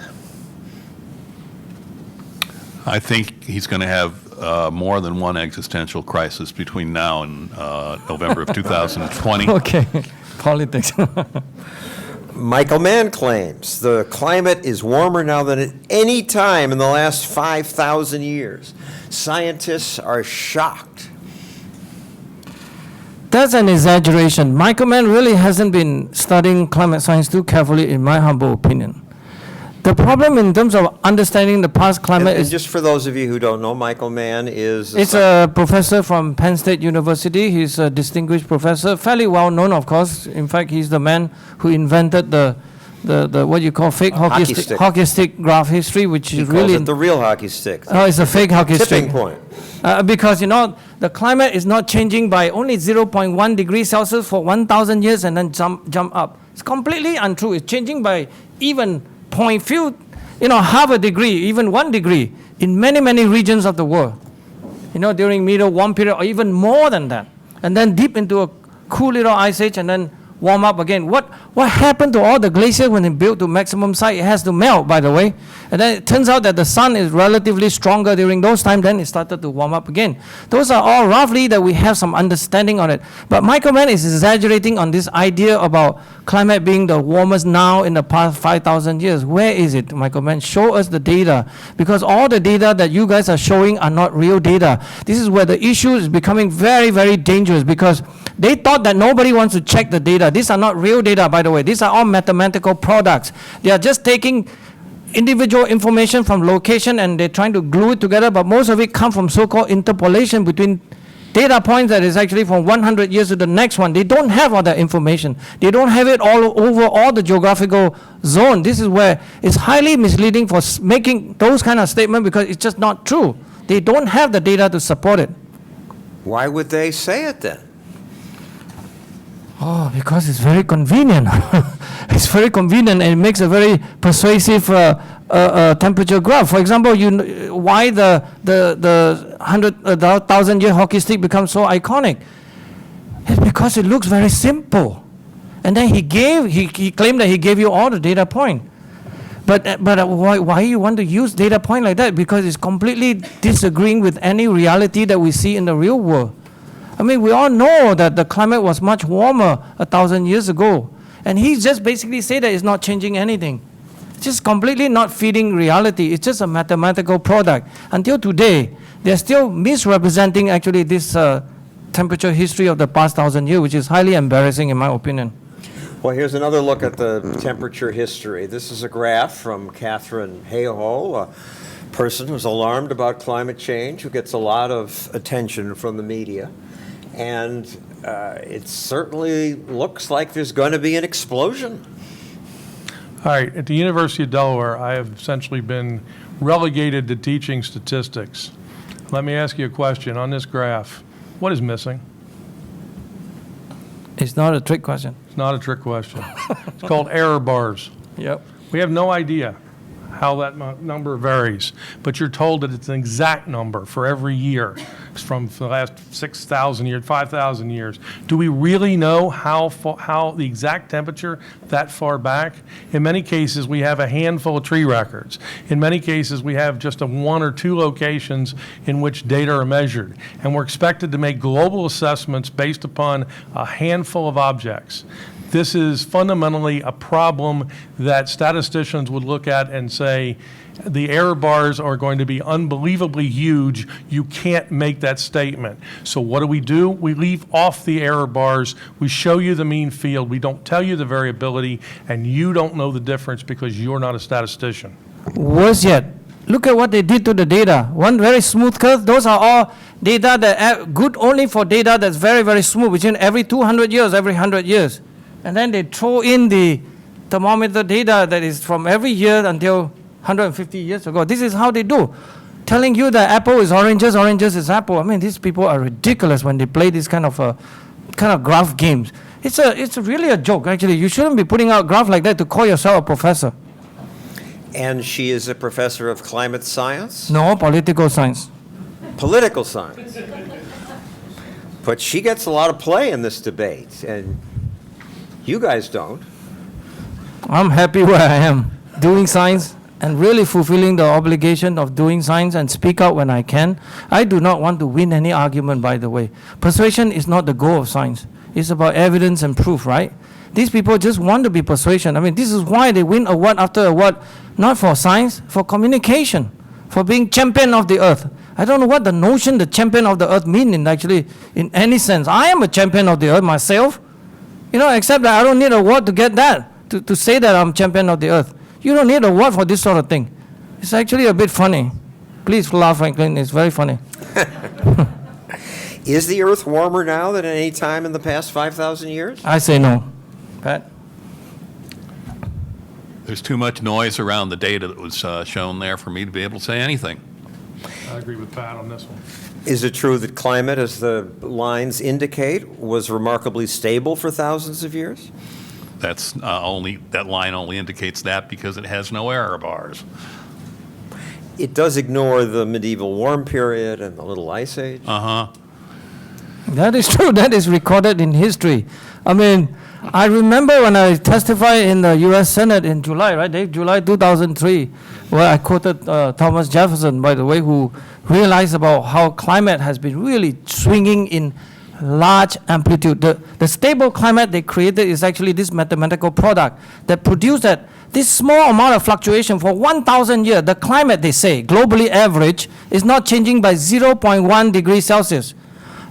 I think he's going to have more than one existential crisis between now and November of 2020. Okay, politics. Michael Mann claims the climate is warmer now than at any time in the last 5,000 years. Scientists are shocked. That's an exaggeration. Michael Mann really hasn't been studying climate science too carefully, in my humble opinion. The problem in terms of understanding the past climate And is... just for those of you who don't know, Michael Mann is... It's a professor from Penn State University. He's a distinguished professor, fairly well known, of course. In fact, he's the man who invented the what you call fake hockey stick graph history, which is really... He calls it the real hockey stick. Oh, it's a fake hockey stick. Tipping point. Because, you know, the climate is not changing by only 0.1 degrees Celsius for 1,000 years and then jump up. It's completely untrue. It's changing by even half a degree, even 1 degree in many, many regions of the world. You know, during middle warm period or even more than that. And then deep into a cool little ice age and then warm up again. What happened to all the glaciers when it built to maximum size? It has to melt, by the way. And then it turns out that the sun is relatively stronger during those times, then it started to warm up again. Those are all roughly that we have some understanding on it. But Michael Mann is exaggerating on this idea about climate being the warmest now in the past 5,000 years. Where is it, Michael Mann? Show us the data. Because all the data that you guys are showing are not real data. This is where the issue is becoming very, very dangerous, because they thought that nobody wants to check the data. These are not real data, by the way. These are all mathematical products. They are just taking individual information from location and they're trying to glue it together, but most of it comes from so-called interpolation between data points that is actually from 100 years to the next one. They don't have all that information. They don't have it all over all the geographical zone. This is where it's highly misleading for making those kind of statements, because it's just not true. They don't have the data to support it. Why would they say it then? Oh, because it's very convenient. It's very convenient, and it makes a very persuasive temperature graph. For example, why the 1,000-year hockey stick becomes so iconic? It's because it looks very simple. And then he claimed that he gave you all the data point. But why you want to use data point like that? Because it's completely disagreeing with any reality that we see in the real world. I mean, we all know that the climate was much warmer 1,000 years ago. And he just basically said that it's not changing anything. It's just completely not feeding reality. It's just a mathematical product. Until today, they're still misrepresenting actually this temperature history of the past 1,000 years, which is highly embarrassing in my opinion. Well, here's another look at the temperature history. This is a graph from Katherine Hayhoe, a person who's alarmed about climate change, who gets a lot of attention from the media. And it certainly looks like there's going to be an explosion. All right, at the University of Delaware, I have essentially been relegated to teaching statistics. Let me ask you a question. On this graph, what is missing? It's not a trick question. It's not a trick question. It's called error bars. Yep. We have no idea how that number varies, but you're told that it's an exact number for every year from the last 6,000 years, 5,000 years. Do we really know how the exact temperature that far back? In many cases, we have a handful of tree records. In many cases, we have just one or two locations in which data are measured, and we're expected to make global assessments based upon a handful of objects. This is fundamentally a problem that statisticians would look at and say, the error bars are going to be unbelievably huge. You can't make that statement. So what do? We leave off the error bars. We show you the mean field. We don't tell you the variability, and you don't know the difference because you're not a statistician. Worse yet, look at what they did to the data. One very smooth curve. Those are all data that are good only for data that's very, very smooth, which in every 200 years, every 100 years. And then they throw in the thermometer data that is from every year until 150 years ago. This is how they do. Telling you that apple is oranges, oranges is apple. I mean, these people are ridiculous when they play these kind of graph games. It's really a joke, actually. You shouldn't be putting out graph like that to call yourself a professor. And she is a professor of climate science? No, political science. Political science. But she gets a lot of play in this debate, and you guys don't. I'm happy where I am, doing science and really fulfilling the obligation of doing science and speak out when I can. I do not want to win any argument, by the way. Persuasion is not the goal of science. It's about evidence and proof, right? These people just want to be persuasion. I mean, this is why they win award after award, not for science, for communication, for being champion of the earth. I don't know what the notion the champion of the earth mean in any sense. I am a champion of the earth myself. Except that I don't need an award to get that, to say that I'm champion of the earth. You don't need an award for this sort of thing. It's actually a bit funny. Please laugh, Franklin. It's very funny. Is the earth warmer now than at any time in the past 5,000 years? I say no. Pat? There's too much noise around the data that was shown there for me to be able to say anything. I agree with Pat on this one. Is it true that climate, as the lines indicate, was remarkably stable for thousands of years? That line only indicates that because it has no error bars. It does ignore the medieval warm period and the Little Ice Age. That is true. That is recorded in history. I mean, I remember when I testified in the U.S. Senate in July, right, Dave? July 2003, where I quoted Thomas Jefferson, by the way, who realized about how climate has been really swinging in large amplitude. The stable climate they created is actually this mathematical product that produced that this small amount of fluctuation for 1,000 years. The climate, they say, globally average, is not changing by 0.1 degrees Celsius.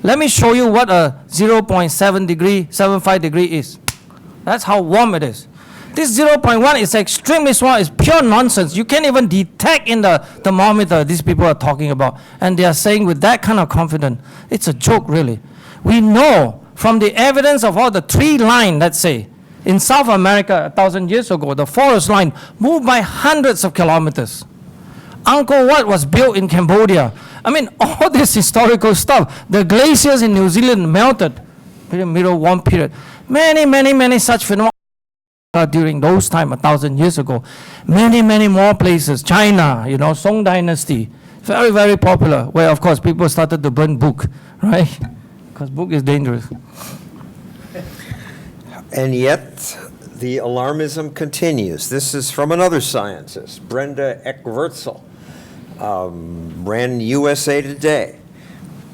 Let me show you what a 0.75 degree is. That's how warm it is. This 0.1 is extremely small. It's pure nonsense. You can't even detect in the thermometer these people are talking about. And they are saying with that kind of confidence, it's a joke, really. We know from the evidence of all the tree line, let's say, in South America 1,000 years ago, the forest line moved by hundreds of kilometers. Angkor Wat was built in Cambodia. I mean, all this historical stuff. The glaciers in New Zealand melted during the Middle Warm period. Many such phenomena during those time, 1,000 years ago. Many more places. China, Song Dynasty, very, very popular, where, of course, people started to burn book, right? Because book is dangerous. And yet, the alarmism continues. This is from another scientist, Brenda Ekwurzel, ran USA Today.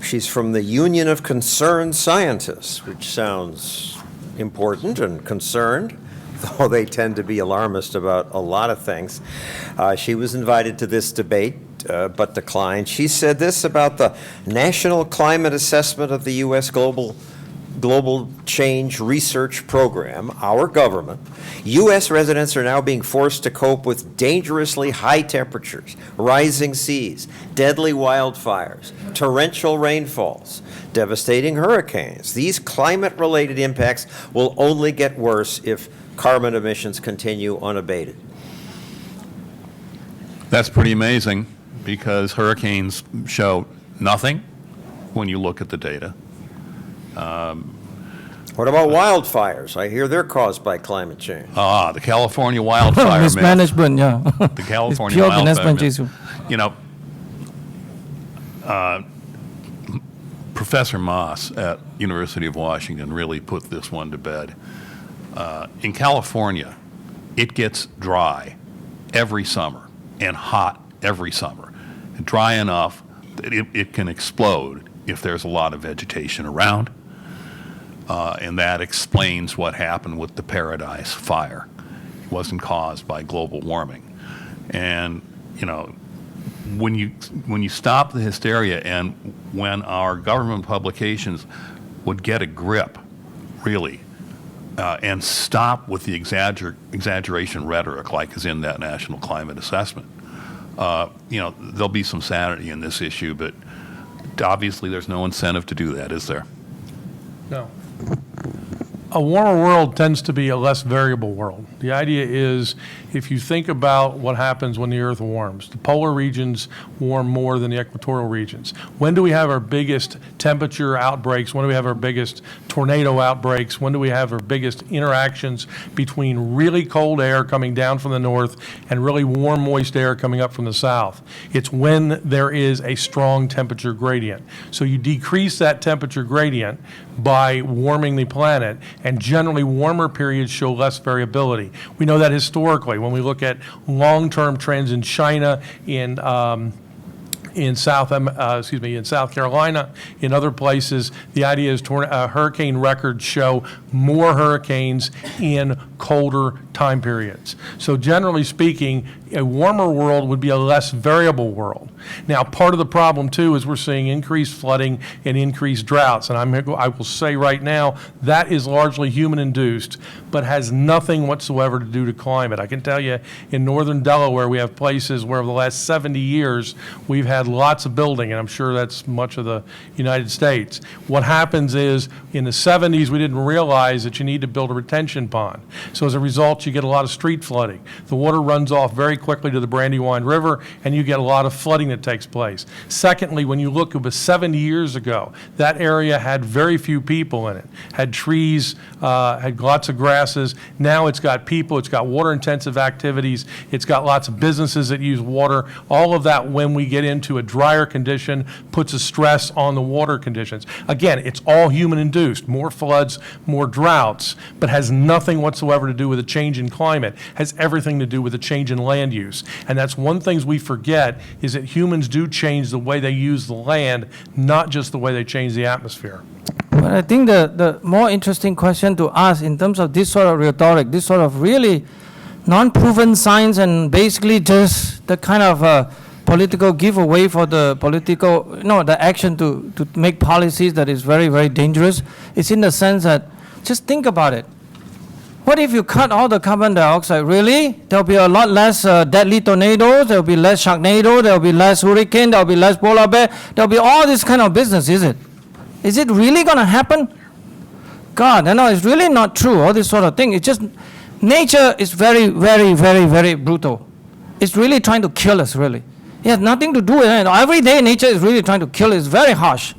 She's from the Union of Concerned Scientists, which sounds important and concerned, though they tend to be alarmist about a lot of things. She was invited to this debate, but declined. She said this about the National Climate Assessment of the U.S. Global Change Research Program, our government. U.S. residents are now being forced to cope with dangerously high temperatures, rising seas, deadly wildfires, torrential rainfalls, devastating hurricanes. These climate-related impacts will only get worse if carbon emissions continue unabated. That's pretty amazing because hurricanes show nothing when you look at the data. What about wildfires? I hear they're caused by climate change. The California wildfire myth. Mismanagement, yeah. The California It's pure wildfire management myth. issue. You know, Professor Moss at University of Washington really put this one to bed. In California, it gets dry every summer and hot every summer. And dry enough that it can explode if there's a lot of vegetation around. And that explains what happened with the Paradise Fire. It wasn't caused by global warming. And, you know, when you stop the hysteria, and when our government publications would get a grip, really, and stop with the exaggeration rhetoric like is in that National Climate Assessment, you know, there'll be some sanity in this issue, but obviously there's no incentive to do that, is there? No. A warmer world tends to be a less variable world. The idea is, if you think about what happens when the Earth warms, the polar regions warm more than the equatorial regions. When do we have our biggest temperature outbreaks? When do we have our biggest tornado outbreaks? When do we have our biggest interactions between really cold air coming down from the north and really warm, moist air coming up from the south? It's when there is a strong temperature gradient. So you decrease that temperature gradient by warming the planet, and generally warmer periods show less variability. We know that historically when we look at long-term trends in China, in South Carolina, in other places. The idea is hurricane records show more hurricanes in colder time periods. So generally speaking, a warmer world would be a less variable world. Now, part of the problem too is we're seeing increased flooding and increased droughts, and I will say right now that is largely human-induced, but has nothing whatsoever to do to climate. I can tell you in northern Delaware we have places where over the last 70 years we've had lots of building, and I'm sure that's much of the United States. What happens is in the 70s we didn't realize that you need to build a retention pond. So as a result you get a lot of street flooding. The water runs off very quickly to the Brandywine River, and you get a lot of flooding that takes place. Secondly, when you look at 70 years ago, that area had very few people in it, had trees, had lots of grasses. Now it's got people, it's got water-intensive activities, it's got lots of businesses that use water. All of that, when we get into a drier condition, puts a stress on the water conditions. Again, it's all human-induced, more floods, more droughts, but has nothing whatsoever to do with a change in climate, has everything to do with a change in land use. And that's one thing we forget, is that humans do change the way they use the land, not just the way they change the atmosphere. But I think the more interesting question to ask in terms of this sort of rhetoric, this sort of really non-proven science and basically just the kind of political giveaway for the political, the action to make policies that is very, very dangerous. It's in the sense that, just think about it. What if you cut all the carbon dioxide? Really? There'll be a lot less deadly tornadoes, there'll be less sharknado, there'll be less hurricane, there'll be less polar bear, there'll be all this kind of business, is it? Is it really going to happen? God, it's really not true, all this sort of thing. It's just, nature is very, very, very, very brutal. It's really trying to kill us, really. It has nothing to do with it. Every day nature is really trying to kill us. It's very harsh.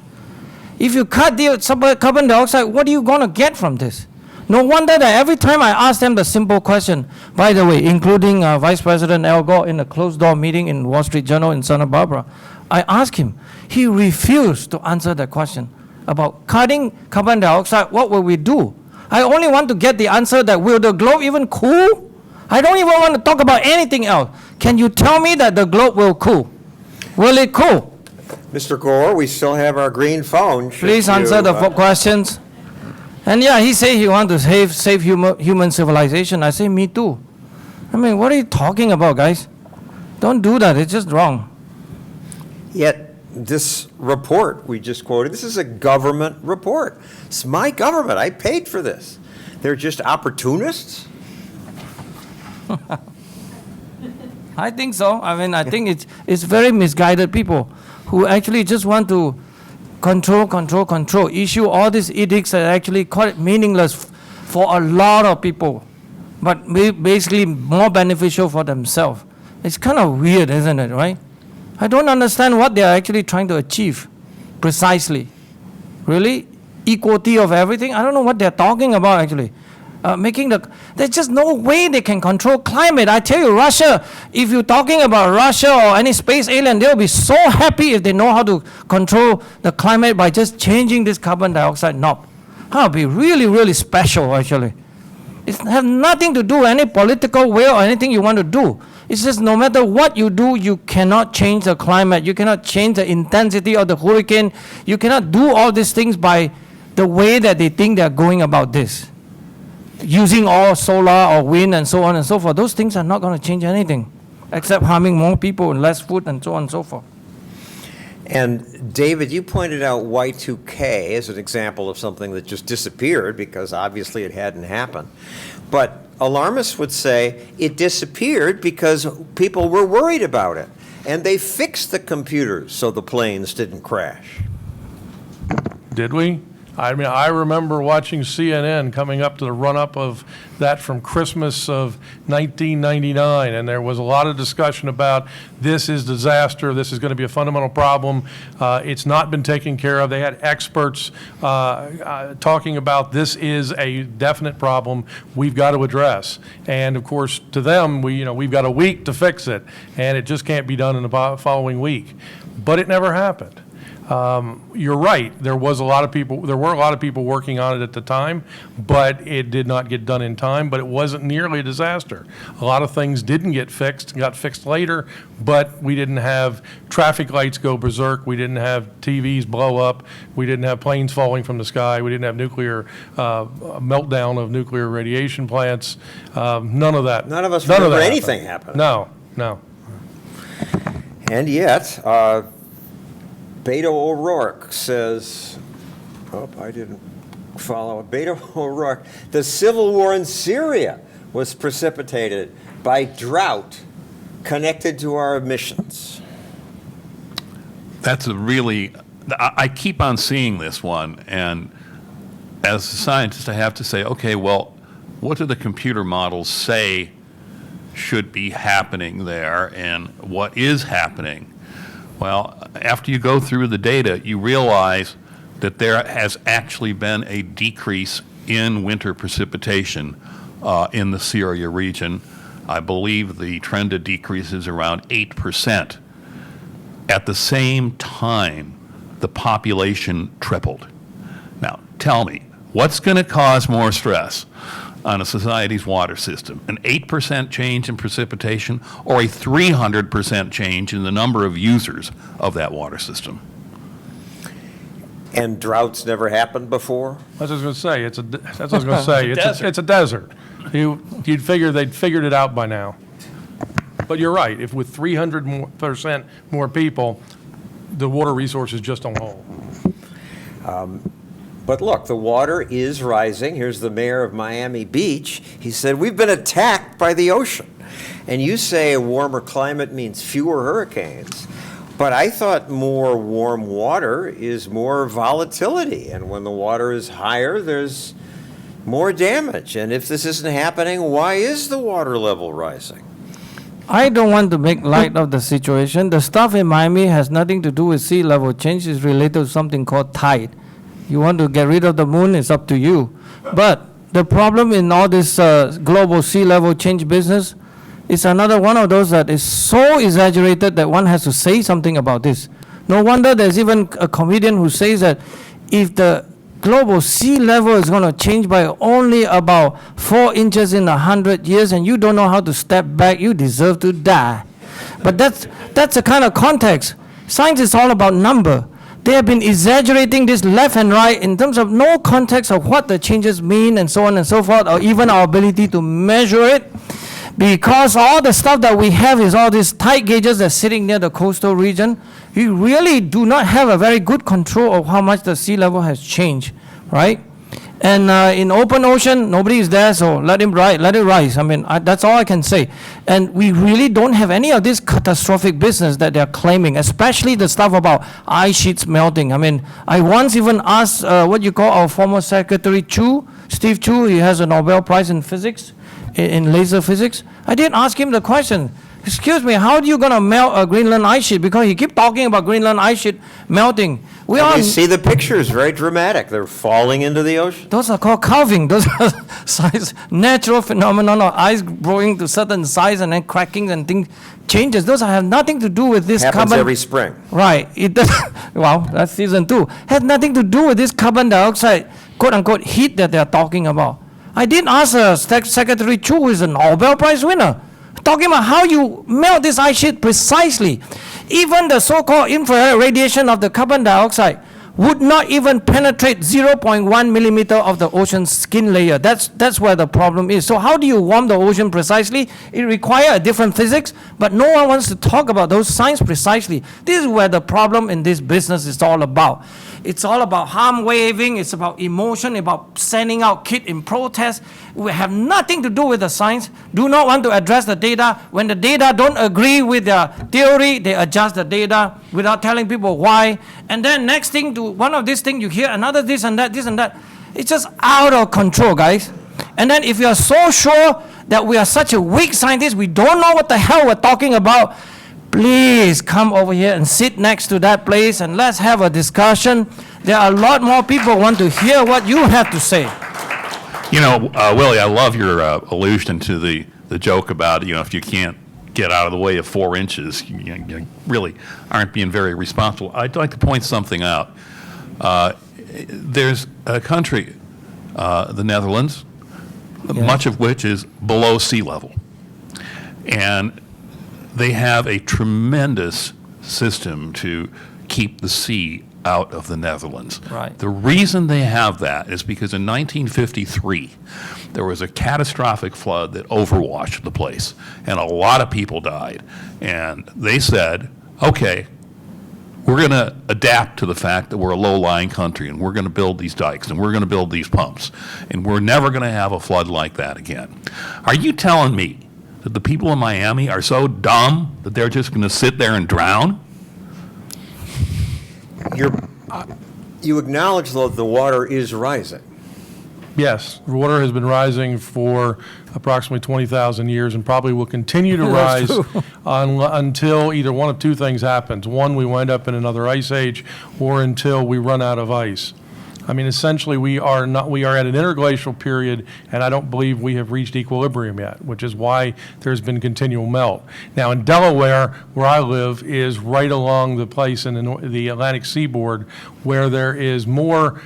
If you cut the carbon dioxide, what are you going to get from this? No wonder that every time I ask them the simple question, by the way, including Vice President Al Gore in a closed-door meeting in Wall Street Journal in Santa Barbara, I asked him. He refused to answer that question about cutting carbon dioxide. What will we do? I only want to get the answer that will the globe even cool? I don't even want to talk about anything else. Can you tell me that the globe will cool? Will it cool? Mr. Gore, we still have our green phone. Should Please you, answer the questions. And yeah, he said he wants to save human civilization. I say, me too. I mean, what are you talking about, guys? Don't do that. It's just wrong. Yet this report we just quoted, this is a government report. It's my government. I paid for this. They're just opportunists? I think so. I mean, I think it's very misguided people who actually just want to control, issue all these edicts that are actually quite meaningless for a lot of people, but basically more beneficial for themselves. It's kind of weird, isn't it, right? I don't understand what they are actually trying to achieve precisely. Really? equality of everything. I don't know what they're talking about actually. There's just no way they can control climate. I tell you, Russia, if you're talking about Russia or any space alien, they'll be so happy if they know how to control the climate by just changing this carbon dioxide knob. That would be really, really special actually. It has nothing to do with any political way or anything you want to do. It's just no matter what you do, you cannot change the climate. You cannot change the intensity of the hurricane. You cannot do all these things by the way that they think they're going about this. Using all solar or wind and so on and so forth. Those things are not going to change anything except harming more people and less food and so on and so forth. And David, you pointed out Y2K as an example of something that just disappeared because obviously it hadn't happened. But alarmists would say it disappeared because people were worried about it. And they fixed the computers so the planes didn't crash. Did we? I mean, I remember watching CNN coming up to the run-up of that from Christmas of 1999, and there was a lot of discussion about this is disaster, this is going to be a fundamental problem, it's not been taken care of. They had experts talking about this is a definite problem we've got to address. And of course, to them, we've got a week to fix it, and it just can't be done in the following week. But it never happened. You're right. There were a lot of people working on it at the time, but it did not get done in time. But it wasn't nearly a disaster. A lot of things didn't get fixed, got fixed later, but we didn't have traffic lights go berserk. We didn't have TVs blow up. We didn't have planes falling from the sky. We didn't have nuclear meltdown of nuclear radiation plants. None of that. None of us remember anything happening. No. And yet, Beto O'Rourke says, I didn't follow it. Beto O'Rourke, the civil war in Syria was precipitated by drought connected to our emissions. That's I keep on seeing this one, and as a scientist, I have to say, okay, well, what do the computer models say should be happening there, and what is happening? Well, after you go through the data, you realize that there has actually been a decrease in winter precipitation in the Syria region. I believe the trended decrease is around 8%. At the same time, the population tripled. Now, tell me, what's going to cause more stress on a society's water system? An 8% change in precipitation or a 300% change in the number of users of that water system? And droughts never happened before? That's what I was going to say. It's a desert. You'd figure they'd figured it out by now. But you're right. If with 300% more people, the water resources just don't hold. But look, the water is rising. Here's the mayor of Miami Beach. He said, we've been attacked by the ocean. And you say a warmer climate means fewer hurricanes. But I thought more warm water is more volatility. And when the water is higher, there's more damage. And if this isn't happening, why is the water level rising? I don't want to make light of the situation. The stuff in Miami has nothing to do with sea level change. It's related to something called tide. You want to get rid of the moon, it's up to you. But the problem in all this global sea level change business is another one of those that is so exaggerated that one has to say something about this. No wonder there's even a comedian who says that if the global sea level is going to change by only about 4 inches in 100 years and you don't know how to step back, you deserve to die. But that's the kind of context. Science is all about number. They have been exaggerating this left and right in terms of no context of what the changes mean and so on and so forth, or even our ability to measure it. Because all the stuff that we have is all these tide gauges that's sitting near the coastal region. We really do not have a very good control of how much the sea level has changed, right? And in open ocean, nobody is there, so let it rise. I mean, that's all I can say. And we really don't have any of this catastrophic business that they're claiming, especially the stuff about ice sheets melting. I mean, I once even asked our former Secretary Chu, Steve Chu, he has a Nobel Prize in physics, in laser physics. I did ask him the question, Excuse me, how are you going to melt a Greenland ice sheet? Because you keep talking about Greenland ice sheet melting. We And are you see the pictures, very dramatic. They're falling into the ocean. Those are called calving. Those are size, natural phenomenon of ice growing to certain size and then cracking and things changes. Those have nothing to do with this Happens carbon. every spring. Right. It does. Well, that's season 2. Has nothing to do with this carbon dioxide, quote unquote, heat that they are talking about. I did ask Secretary Chu, who is a Nobel Prize winner, talking about how you melt this ice sheet precisely. Even the so-called infrared radiation of the carbon dioxide would not even penetrate 0.1 millimeter of the ocean's skin layer. That's where the problem is. So how do you warm the ocean precisely? It requires a different physics, but no one wants to talk about those science precisely. This is where the problem in this business is all about. It's all about arm waving, it's about emotion, about sending out kids in protest. We have nothing to do with the science, do not want to address the data. When the data don't agree with their theory, they adjust the data without telling people why. And then next thing, to one of these things, you hear another this and that, this and that. It's just out of control, guys. And then if you are so sure that we are such a weak scientist, we don't know what the hell we're talking about, please come over here and sit next to that place and let's have a discussion. There are a lot more people want to hear what you have to say. You know, Willie, I love your allusion to the joke about, if you can't get out of the way of 4 inches, you really aren't being very responsible. I'd like to point something out. There's a country, the Netherlands, much of which is below sea level. And they have a tremendous system to keep the sea out of the Netherlands. Right. The reason they have that is because in 1953, there was a catastrophic flood that overwashed the place, and a lot of people died. And they said, okay, we're going to adapt to the fact that we're a low-lying country, and we're going to build these dikes, and we're going to build these pumps, and we're never going to have a flood like that again. Are you telling me that the people in Miami are so dumb that they're just going to sit there and drown? You acknowledge, though, the water is rising. Yes, the water has been rising for approximately 20,000 years and probably will continue to rise until either one of two things happens. One, we wind up in another ice age, or until we run out of ice. I mean, essentially, we are at an interglacial period, and I don't believe we have reached equilibrium yet, which is why there's been continual melt. Now, in Delaware, where I live, is right along the place in the Atlantic seaboard where there is more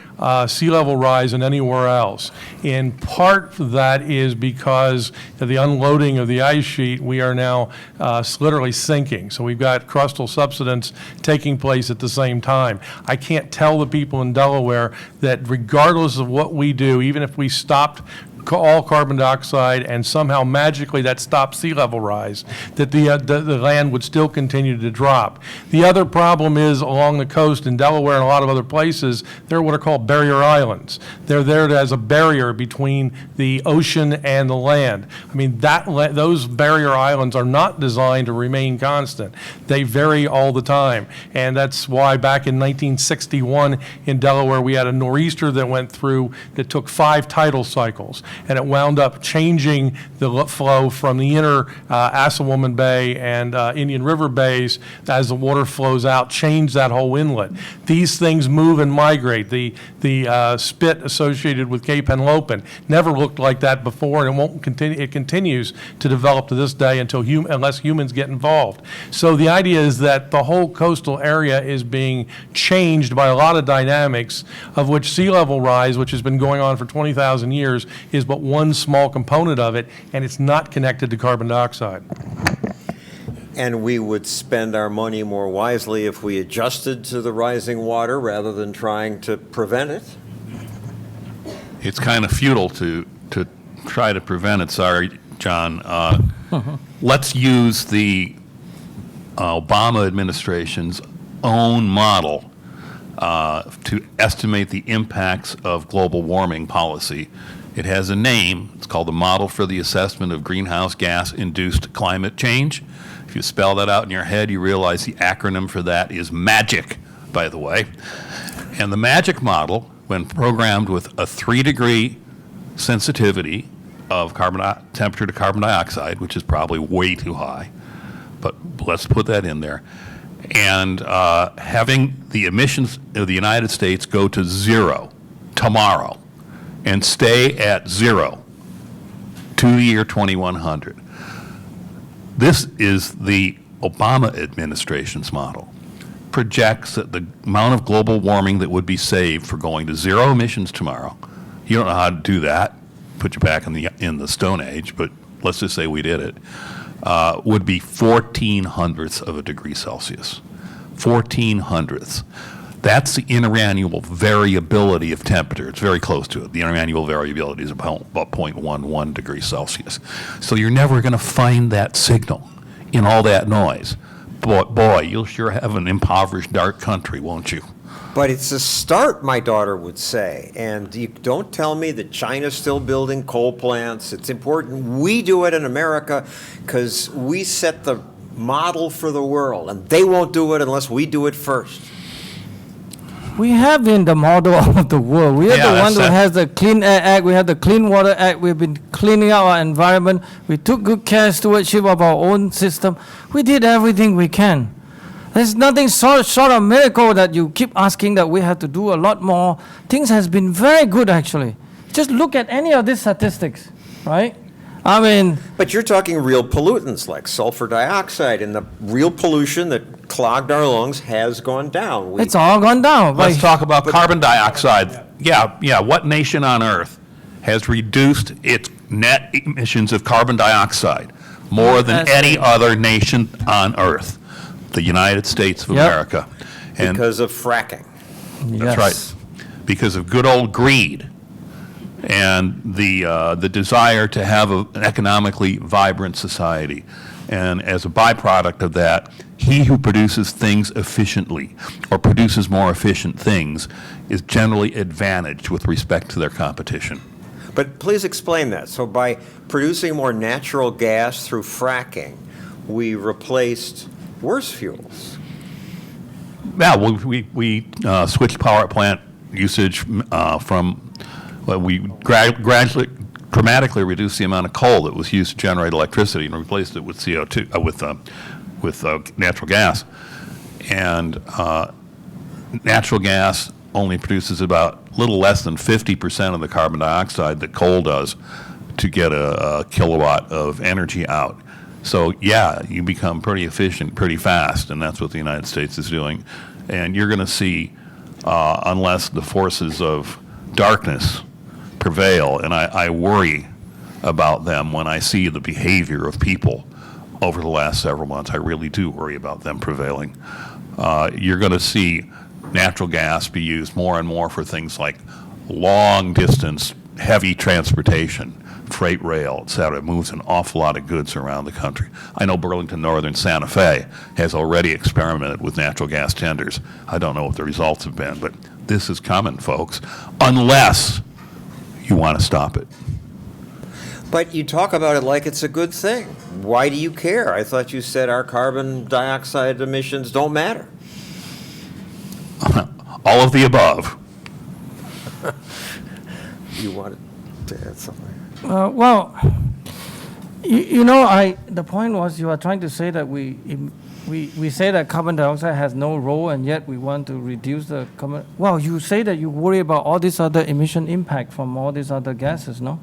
sea level rise than anywhere else. In part, that is because of the unloading of the ice sheet, we are now literally sinking. So we've got crustal subsidence taking place at the same time. I can't tell the people in Delaware that regardless of what we do, even if we stopped all carbon dioxide and somehow magically that stopped sea level rise, that the land would still continue to drop. The other problem is along the coast in Delaware and a lot of other places, they're what are called barrier islands. They're there as a barrier between the ocean and the land. I mean, those barrier islands are not designed to remain constant. They vary all the time. And that's why back in 1961 in Delaware, we had a nor'easter that went through that took 5 tidal cycles. And it wound up changing the flow from the inner Assawoman Bay and Indian River bays as the water flows out, change that whole inlet. These things move and migrate. The spit associated with Cape Henlopen never looked like that before, and it won't continue. It continues to develop to this day unless humans get involved. So the idea is that the whole coastal area is being changed by a lot of dynamics, of which sea level rise, which has been going on for 20,000 years, is but one small component of it, and it's not connected to carbon dioxide. And we would spend our money more wisely if we adjusted to the rising water rather than trying to prevent it. It's kind of futile to try to prevent it. Sorry, John. Let's use the Obama administration's own model to estimate the impacts of global warming policy. It has a name. It's called the Model for the Assessment of Greenhouse Gas-Induced Climate Change. If you spell that out in your head, you realize the acronym for that is MAGIC, by the way. And the MAGIC model, when programmed with a 3-degree sensitivity of temperature to carbon dioxide, which is probably way too high, but let's put that in there. And having the emissions of the United States go to zero tomorrow and stay at zero to the year 2100. This is the Obama administration's model. Projects that the amount of global warming that would be saved for going to zero emissions tomorrow, you don't know how to do that, put you back in the Stone Age, but let's just say we did it, would be 14/100ths of a degree Celsius. 14/100ths. That's the interannual variability of temperature. It's very close to it. The interannual variability is about 0.11 degrees Celsius. So you're never going to find that signal in all that noise. Boy, you'll sure have an impoverished, dark country, won't you? But it's a start, my daughter would say. And you don't tell me that China's still building coal plants. It's important we do it in America because we set the model for the world, and they won't do it unless we do it first. We have been the model of the world. We are Yeah, the one who that's has the Clean Air Act. We have the Clean Water Act. We've been cleaning up our environment. We took good care, stewardship of our own system. We did everything we can. There's nothing short of miracle that you keep asking that we have to do a lot more. Things has been very good, actually. Just look at any of these statistics, right? I mean, But you're talking real pollutants like sulfur dioxide, and the real pollution that clogged our lungs has gone down. it's all gone down. Let's Like, talk about carbon dioxide. Yeah, what nation on earth has reduced its net emissions of carbon dioxide more than That's any right. other nation on earth? The United States of Yep. America. And Because of fracking. that's yes. right. Because of good old greed and the desire to have an economically vibrant society. And as a byproduct of that, he who produces things efficiently or produces more efficient things is generally advantaged with respect to their competition. But please explain that. So by producing more natural gas through fracking, we replaced worse fuels. Yeah, well, we switched power plant usage from, well, we gradually, dramatically reduced the amount of coal that was used to generate electricity and replaced it with CO2, with natural gas. And natural gas only produces about a little less than 50% of the carbon dioxide that coal does to get a kilowatt of energy out. So yeah, you become pretty efficient pretty fast, and that's what the United States is doing. And you're going to see, unless the forces of darkness prevail, and I worry about them when I see the behavior of people over the last several months. I really do worry about them prevailing. You're going to see natural gas be used more and more for things like long distance, heavy transportation, freight rail, et cetera. It moves an awful lot of goods around the country. I know Burlington Northern Santa Fe has already experimented with natural gas tenders. I don't know what the results have been, but this is coming, folks, unless you want to stop it. But you talk about it like it's a good thing. Why do you care? I thought you said our carbon dioxide emissions don't matter. All of the above. You wanted to add something? Well, the point was you are trying to say that we say that carbon dioxide has no role, and yet we want to reduce the carbon. Well, you say that you worry about all this other emission impact from all these other gases, no?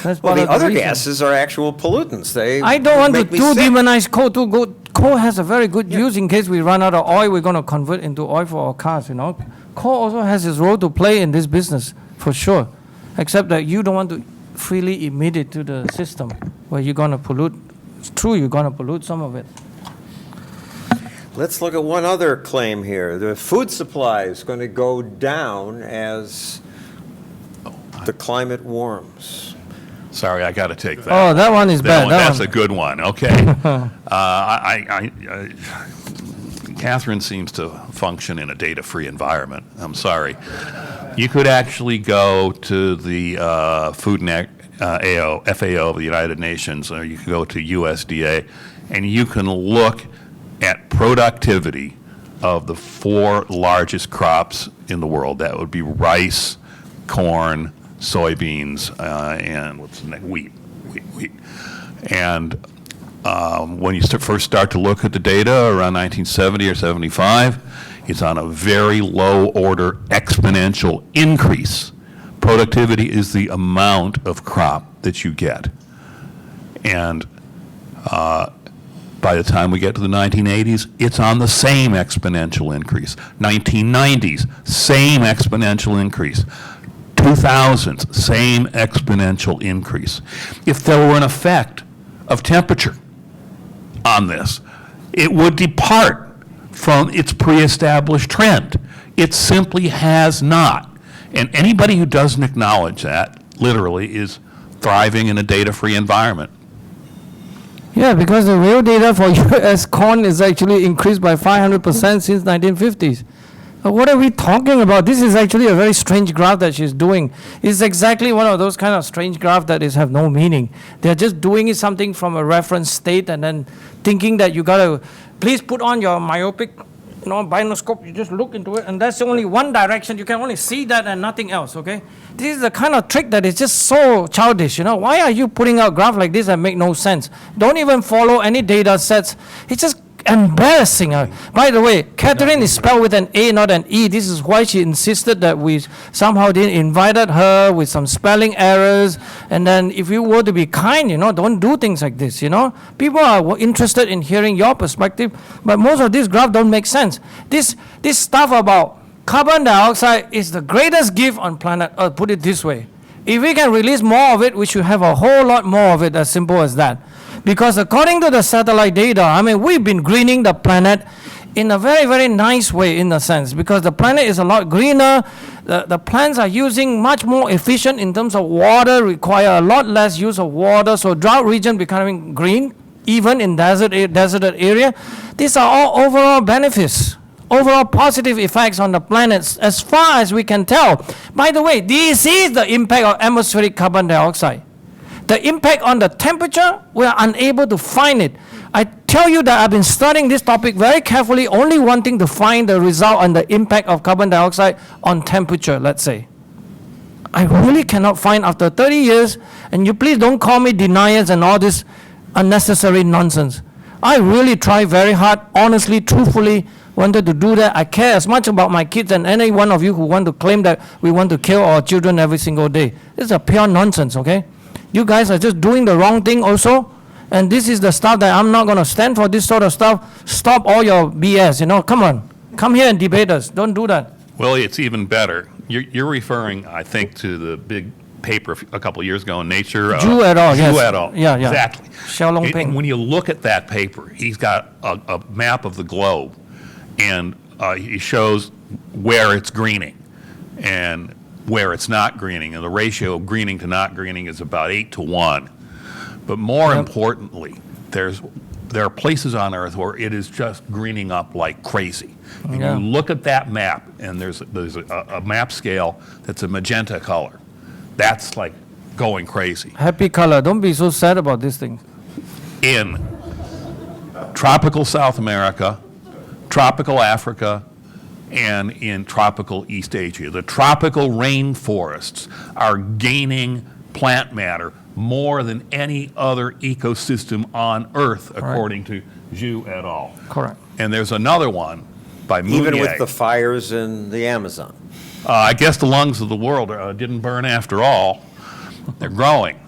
That's Well, part the of other reason. gases are actual pollutants. They I don't want to make me too sick. demonize coal too good. Coal has a very good use in case we run out of oil. We're going to convert into oil for our cars. Coal also has its role to play in this business for sure, except that you don't want to freely emit it to the system where you're going to pollute. It's true, you're going to pollute some of it. Let's look at one other claim here. The food supply is going to go down as the climate warms. Sorry, I got to take that. Oh, that one is bad. That's a good one. Okay. Catherine seems to function in a data-free environment. I'm sorry. You could actually go to the Food and FAO of the United Nations, or you can go to USDA, and you can look at productivity of the 4 largest crops in the world. That would be rice, corn, soybeans, and what's the next? Wheat. And when you first start to look at the data around 1970 or 75, it's on a very low order exponential increase. Productivity is the amount of crop that you get. And by the time we get to the 1980s, it's on the same exponential increase. 1990s, same exponential increase. 2000s, same exponential increase. If there were an effect of temperature on this, it would depart from its pre-established trend. It simply has not. And anybody who doesn't acknowledge that, literally, is thriving in a data-free environment. Yeah, because the real data for U.S. corn is actually increased by 500% since 1950s. What are we talking about? This is actually a very strange graph that she's doing. It's exactly one of those kind of strange graphs that have no meaning. They're just doing something from a reference state and then thinking that you got to, please put on your myopic binoscope, you just look into it, and that's only one direction. You can only see that and nothing else, okay? This is the kind of trick that is just so childish, Why are you putting out graphs like this that make no sense? Don't even follow any data sets. It's just embarrassing. By the way, Katherine is spelled with an A, not an E. This is why she insisted that we somehow didn't invited her with some spelling errors. And then if you were to be kind, don't do things like this, People are interested in hearing your perspective, but most of these graphs don't make sense. This stuff about carbon dioxide is the greatest gift on planet Earth, put it this way. If we can release more of it, we should have a whole lot more of it, as simple as that. Because according to the satellite data, we've been greening the planet in a very, very nice way, in a sense, because the planet is a lot greener. The plants are using much more efficient in terms of water, require a lot less use of water, so drought region becoming green, even in deserted area. These are all overall benefits, overall positive effects on the planet, as far as we can tell. By the way, this is the impact of atmospheric carbon dioxide. The impact on the temperature, we are unable to find it. I tell you that I've been studying this topic very carefully, only wanting to find the result on the impact of carbon dioxide on temperature, let's say. I really cannot find after 30 years, and you please don't call me deniers and all this unnecessary nonsense. I really try very hard, honestly, truthfully, wanted to do that. I care as much about my kids than any one of you who want to claim that we want to kill our children every single day. This is a pure nonsense, okay? You guys are just doing the wrong thing also, and this is the stuff that I'm not going to stand for, this sort of stuff. Stop all your BS, Come on. Come here and debate us. Don't do that. Well, it's even better. You're referring, I think, to the big paper a couple of years ago in Nature. Zhu et al., yes. Zhu et al. Yeah. Exactly. Xiaolong Ping. When you look at that paper, he's got a map of the globe, and he shows where it's greening and where it's not greening, and the ratio of greening to not greening is about 8-to-1. But more importantly, there are places on Earth where it is just greening up like crazy. And you look at that map, and there's a map scale that's a magenta color. That's like going crazy. Happy color. Don't be so sad about this thing. In tropical South America, tropical Africa, and in tropical East Asia. The tropical rainforests are gaining plant matter more than any other ecosystem on Earth, according to Zhu et al. Correct. And there's another one by Mounier. Even with the fires in the Amazon. I guess the lungs of the world didn't burn after all. They're growing.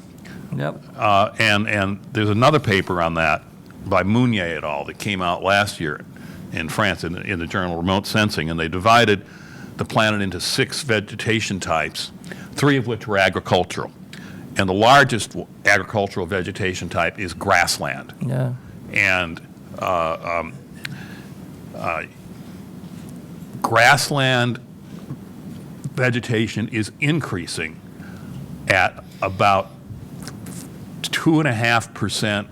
Yep. And there's another paper on that by Mounier et al. That came out last year in France in the journal Remote Sensing, and they divided the planet into 6 vegetation types, 3 of which were agricultural. And the largest agricultural vegetation type is grassland. Yeah. And grassland vegetation is increasing at about 2.5%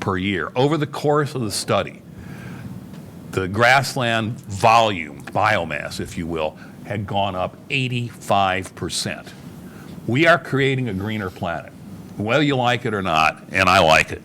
per year. Over the course of the study, the grassland volume, biomass, if you will, had gone up 85%. We are creating a greener planet, whether you like it or not, and I like it.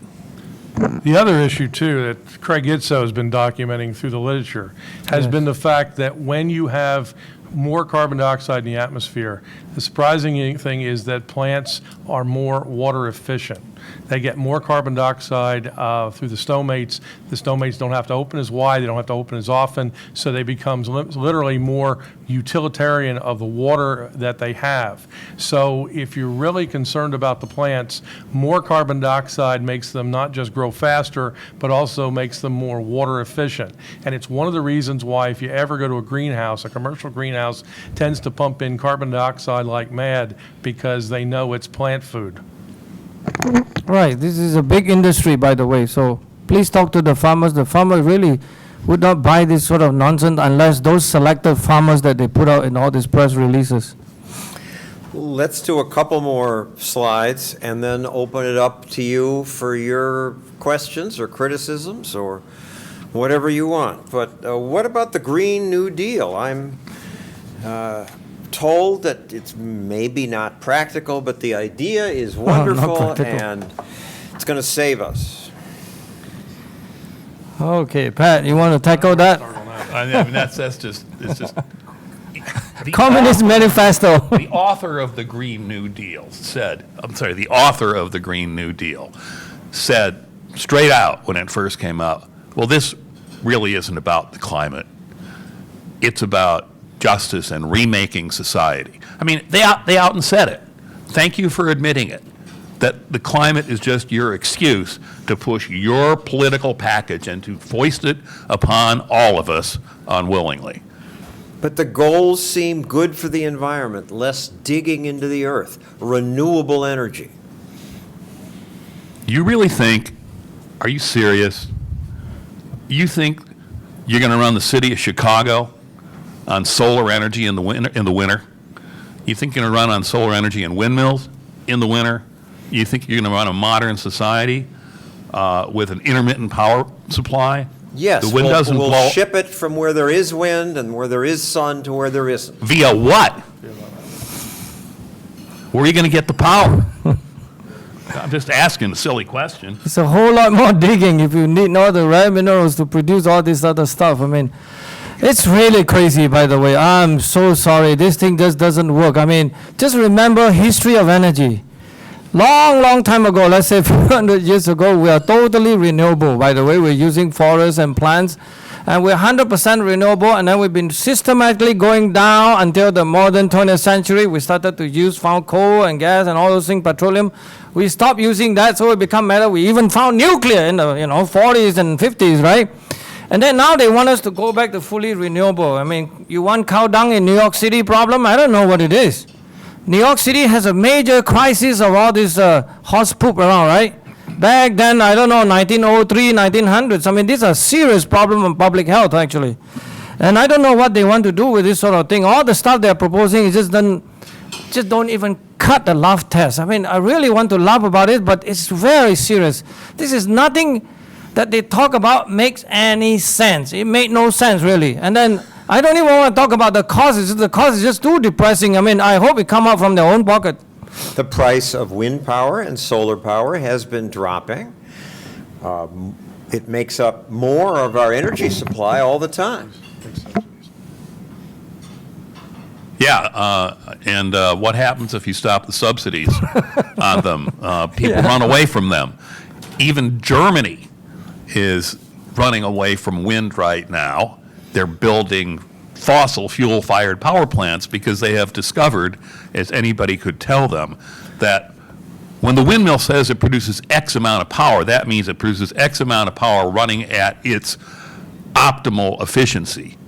The other issue, too, that Craig Itzo has been documenting through the literature has been the fact that when you have more carbon dioxide in the atmosphere, the surprising thing is that plants are more water efficient. They get more carbon dioxide through the stomates. The stomates don't have to open as wide, they don't have to open as often, so they become literally more utilitarian of the water that they have. So if you're really concerned about the plants, more carbon dioxide makes them not just grow faster, but also makes them more water efficient. And it's one of the reasons why if you ever go to a greenhouse, a commercial greenhouse tends to pump in carbon dioxide like mad because they know it's plant food. Right, this is a big industry, by the way, so please talk to the farmers. The farmer really would not buy this sort of nonsense unless those selected farmers that they put out in all these press releases. Let's do a couple more slides and then open it up to you for your questions or criticisms or whatever you want. But what about the Green New Deal? I'm told that it's maybe not practical, but the idea is wonderful practical. and it's going to save us. Okay, Pat, you want to tackle that? I mean, it's just. The Communist Manifesto. The author of the Green New Deal said straight out when it first came out, well, this really isn't about the climate. It's about justice and remaking society. I mean, they out and said it. Thank you for admitting it, that the climate is just your excuse to push your political package and to foist it upon all of us unwillingly. But the goals seem good for the environment, less digging into the earth, renewable energy. You really think, are you serious? You think you're going to run the city of Chicago on solar energy in the winter? You think you're going to run on solar energy and windmills in the winter? You think you're going to run a modern society with an intermittent power supply? Yes, The wind doesn't we'll blow. ship it from where there is wind and where there is sun to where there isn't. Via what? Where are you going to get the power? I'm just asking a silly question. It's a whole lot more digging if you need all the rare minerals to produce all this other stuff. I mean, it's really crazy, by the way. I'm so sorry. This thing just doesn't work. I mean, just remember history of energy. Long time ago, let's say a few hundred years ago, we are totally renewable. By the way, we're using forests and plants, and we're 100% renewable, and then we've been systematically going down until the modern 20th century. We started to found coal and gas and all those things, petroleum. We stopped using that, so it became metal. We even found nuclear in the 40s and 50s, right? And then now they want us to go back to fully renewable. I mean, you want cow dung in New York City problem? I don't know what it is. New York City has a major crisis of all this horse poop around, right? Back then, I don't know, 1903, 1900s. I mean, these are serious problem of public health, actually. And I don't know what they want to do with this sort of thing. All the stuff they're proposing is just don't even cut the laugh test. I mean, I really want to laugh about it, but it's very serious. This is nothing that they talk about makes any sense. It made no sense, really. And then I don't even want to talk about the causes. The cause is just too depressing. I mean, I hope it come out from their own pocket. The price of wind power and solar power has been dropping. It makes up more of our energy supply all the time. Yeah, and what happens if you stop the subsidies on them? People run away from them. Even Germany is running away from wind right now. They're building fossil fuel-fired power plants because they have discovered, as anybody could tell them, that when the windmill says it produces X amount of power, that means it produces X amount of power running at its optimal efficiency,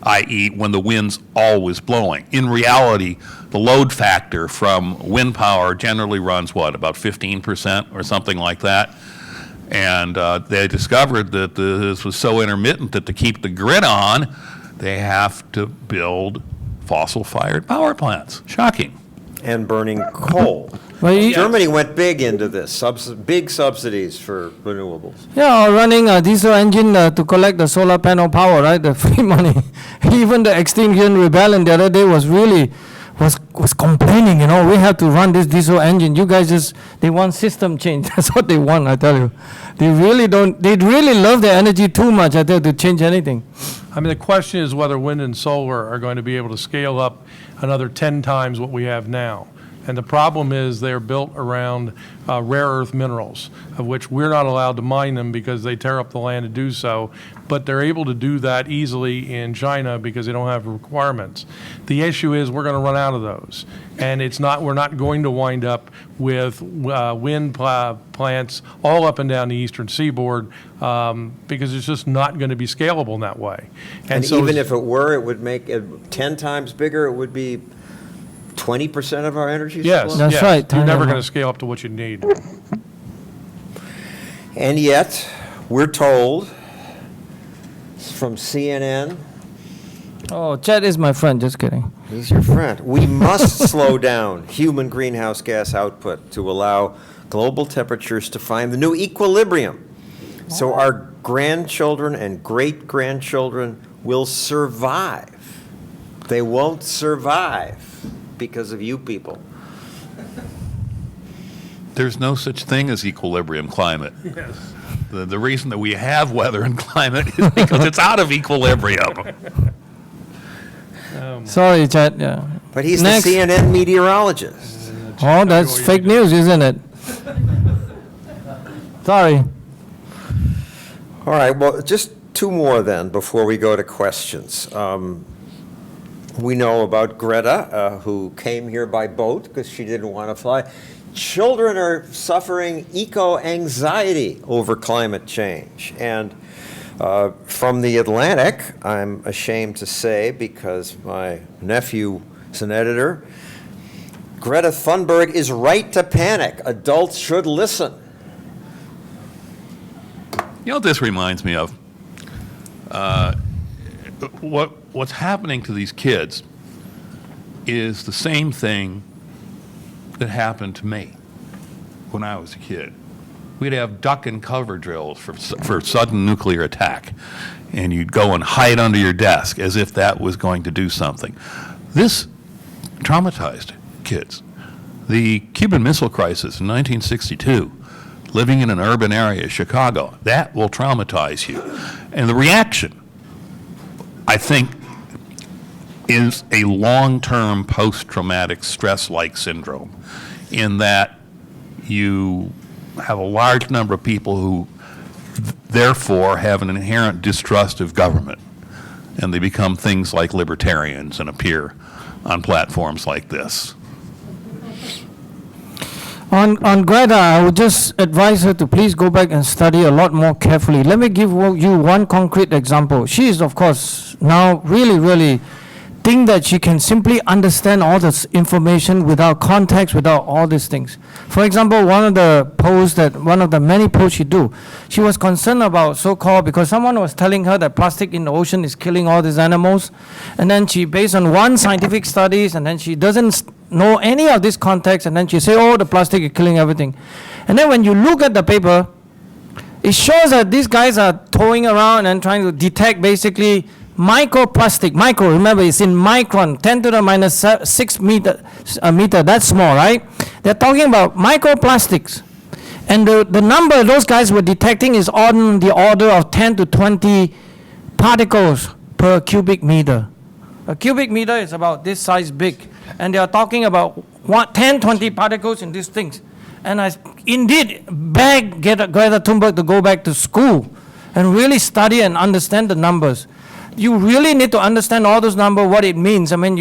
i.e. when the wind's always blowing. In reality, the load factor from wind power generally runs, what, about 15% or something like that? And they discovered that this was so intermittent that to keep the grid on, they have to build fossil-fired power plants. Shocking. And burning coal. Well, Germany went big into this, big subsidies for renewables. Yeah, or running a diesel engine to collect the solar panel power, right? The free money. Even the Extinction Rebellion the other day was complaining, we have to run this diesel engine. You guys they want system change. That's what they want, I tell you. They really love their energy too much, I tell you, to change anything. I mean, the question is whether wind and solar are going to be able to scale up another 10 times what we have now. And the problem is they're built around rare earth minerals, of which we're not allowed to mine them because they tear up the land to do so. But they're able to do that easily in China because they don't have requirements. The issue is we're going to run out of those. And we're not going to wind up with wind plants all up and down the eastern seaboard because it's just not going to be scalable in that way. And so even if it were, it would make it 10 times bigger, it would be 20% of our energy Yes, supply? That's yes. right. You're never Time going out. to scale up to what you need. And yet, we're told from CNN, Oh, Chad is my friend, just kidding. he's your friend, we must slow down human greenhouse gas output to allow global temperatures to find the new equilibrium. So our grandchildren and great-grandchildren will survive. They won't survive because of you people. There's no such thing as equilibrium climate. Yes. The reason that we have weather and climate is because it's out of equilibrium. Sorry, Chad, yeah. But he's Next. the CNN meteorologist. Oh, that's fake news, isn't it? Sorry. All right, well, just two more then before we go to questions. We know about Greta, who came here by boat because she didn't want to fly. Children are suffering eco-anxiety over climate change. And from the Atlantic, I'm ashamed to say, because my nephew is an editor, Greta Thunberg is right to panic. Adults should listen. You know what this reminds me of? What's happening to these kids is the same thing that happened to me when I was a kid. We'd have duck and cover drills for sudden nuclear attack, and you'd go and hide under your desk as if that was going to do something. This traumatized kids. The Cuban Missile Crisis in 1962, living in an urban area, Chicago, that will traumatize you. And the reaction, I think, is a long-term post-traumatic stress-like syndrome, in that you have a large number of people who therefore have an inherent distrust of government, and they become things like libertarians and appear on platforms like this. On Greta, I would just advise her to please go back and study a lot more carefully. Let me give you one concrete example. She is, of course, now really think that she can simply understand all this information without context, without all these things. For example, one of the many posts she do, she was concerned about so-called, because someone was telling her that plastic in the ocean is killing all these animals, and then she, based on one scientific studies, and then she doesn't know any of this context, and then she say, oh, the plastic is killing everything. And then when you look at the paper, it shows that these guys are towing around and trying to detect basically microplastic. Micro, remember, it's in micron, 10 to the minus 6 meter, that's small, right? They're talking about microplastics. And the number those guys were detecting is on the order of 10 to 20 particles per cubic meter. A cubic meter is about this size big. And they are talking about 10, 20 particles in these things. And I indeed beg Greta Thunberg to go back to school and really study and understand the numbers. You really need to understand all those numbers, what it means. I mean,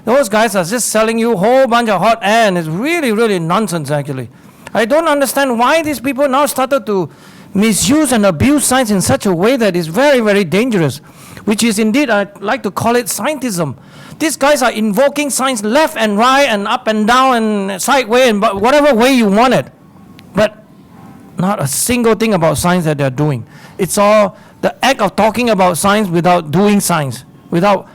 those guys are just selling you a whole bunch of hot air, and it's really nonsense, actually. I don't understand why these people now started to misuse and abuse science in such a way that is very dangerous, which is indeed, I'd like to call it scientism. These guys are invoking science left and right and up and down and sideways and whatever way you want it. But not a single thing about science that they're doing. It's all the act of talking about science without doing science, without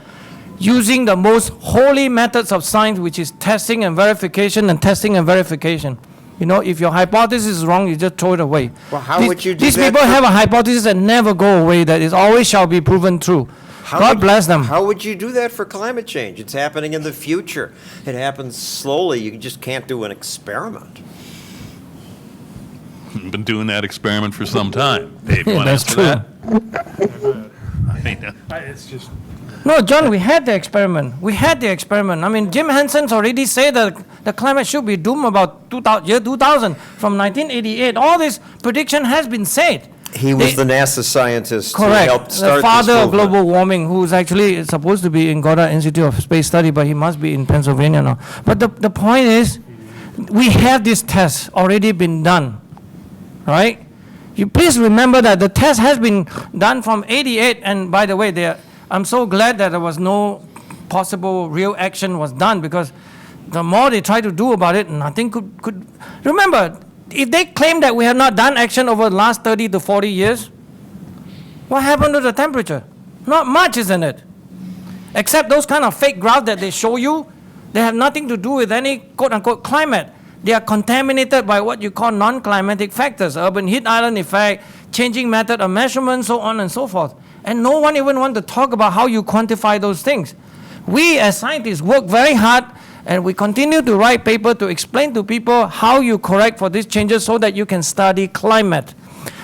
using the most holy methods of science, which is testing and verification and testing and verification. You know, if your hypothesis is wrong, you just throw it away. Well, how would you do these that people for- have a hypothesis that never go away, that is always shall be proven true. God bless them. How would you do that for climate change? It's happening in the future. It happens slowly. You just can't do an experiment. Been doing that experiment for some time. Dave, you want to That's answer true. that? It's just, No, John, we had the experiment. We had the experiment. I mean, Jim Henson's already said that the climate should be doomed about year 2000 from 1988. All this prediction has been said. He was They- the NASA scientist who Correct. helped start The this father of movement. global warming, who's actually supposed to be in Goddard Institute of Space Study, but he must be in Pennsylvania now. But the point is, we have this test already been done, right? You please remember that the test has been done from 88, and by the way, I'm so glad that there was no possible real action was done, because the more they try to do about it, nothing could. Remember, if they claim that we have not done action over the last 30 to 40 years, what happened to the temperature? Not much, isn't it? Except those kind of fake graphs that they show you, they have nothing to do with any quote-unquote climate. They are contaminated by what you call non-climatic factors, urban heat island effect, changing method of measurement, so on and so forth. And no one even wants to talk about how you quantify those things. We as scientists work very hard, and we continue to write paper to explain to people how you correct for these changes so that you can study climate.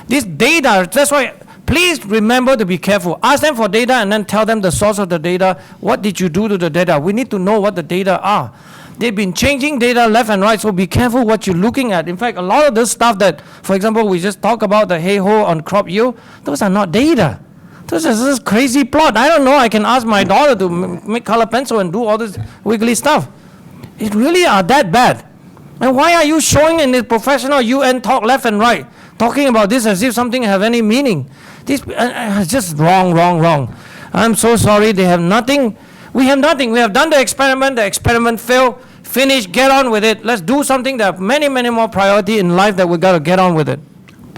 This data, that's why, please remember to be careful. Ask them for data and then tell them the source of the data. What did you do to the data? We need to know what the data are. They've been changing data left and right, so be careful what you're looking at. In fact, a lot of this stuff that, for example, we just talk about the Hayhoe on crop yield, those are not data. This is this crazy plot. I don't know. I can ask my daughter to make color pencil and do all this wiggly stuff. It really are that bad. And why are you showing in the professional UN talk left and right, talking about this as if something have any meaning? This is just wrong. I'm so sorry. They have nothing. We have nothing. We have done the experiment failed, finish, get on with it. Let's do something that have many more priority in life that we got to get on with it.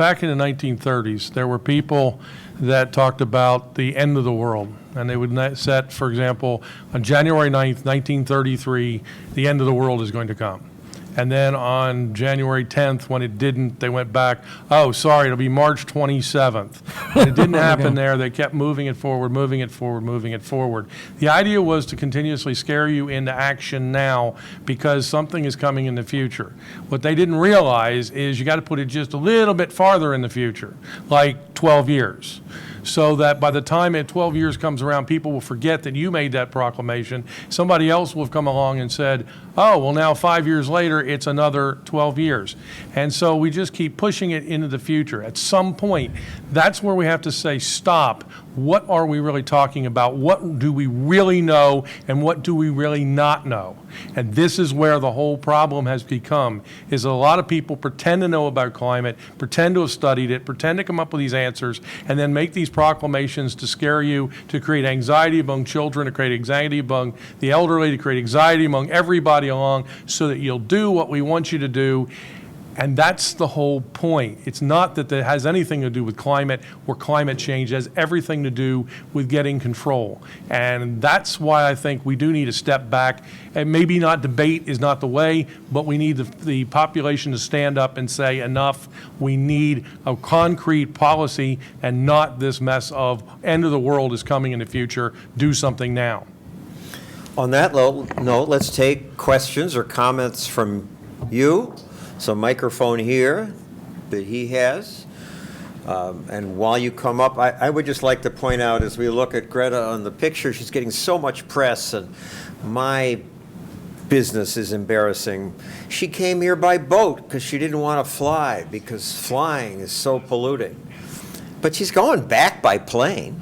back in the 1930s, there were people that talked about the end of the world. And they would set, for example, on January 9th, 1933, the end of the world is going to come. And then on January 10th, when it didn't, they went back, oh, sorry, it'll be March 27th. And it didn't happen there. They kept moving it forward, moving it forward, moving it forward. The idea was to continuously scare you into action now because something is coming in the future. What they didn't realize is you got to put it just a little bit farther in the future, like 12 years. So that by the time 12 years comes around, people will forget that you made that proclamation. Somebody else will have come along and said, oh, well, now 5 years later, it's another 12 years. And so we just keep pushing it into the future. At some point, that's where we have to say, stop. What are we really talking about? What do we really know, and what do we really not know? And this is where the whole problem has become, is a lot of people pretend to know about climate, pretend to have studied it, pretend to come up with these answers, and then make these proclamations to scare you, to create anxiety among children, to create anxiety among the elderly, to create anxiety among everybody along, so that you'll do what we want you to do. And that's the whole point. It's not that it has anything to do with climate or climate change. It has everything to do with getting control. And that's why I think we do need to step back. And maybe not debate is not the way, but we need the population to stand up and say, enough. We need a concrete policy and not this mess of end of the world is coming in the future. Do something now. On that note, let's take questions or comments from you. So microphone here that he has. And while you come up, I would just like to point out, as we look at Greta on the picture, she's getting so much press, and my business is embarrassing. She came here by boat because she didn't want to fly, because flying is so polluting. But she's going back by plane.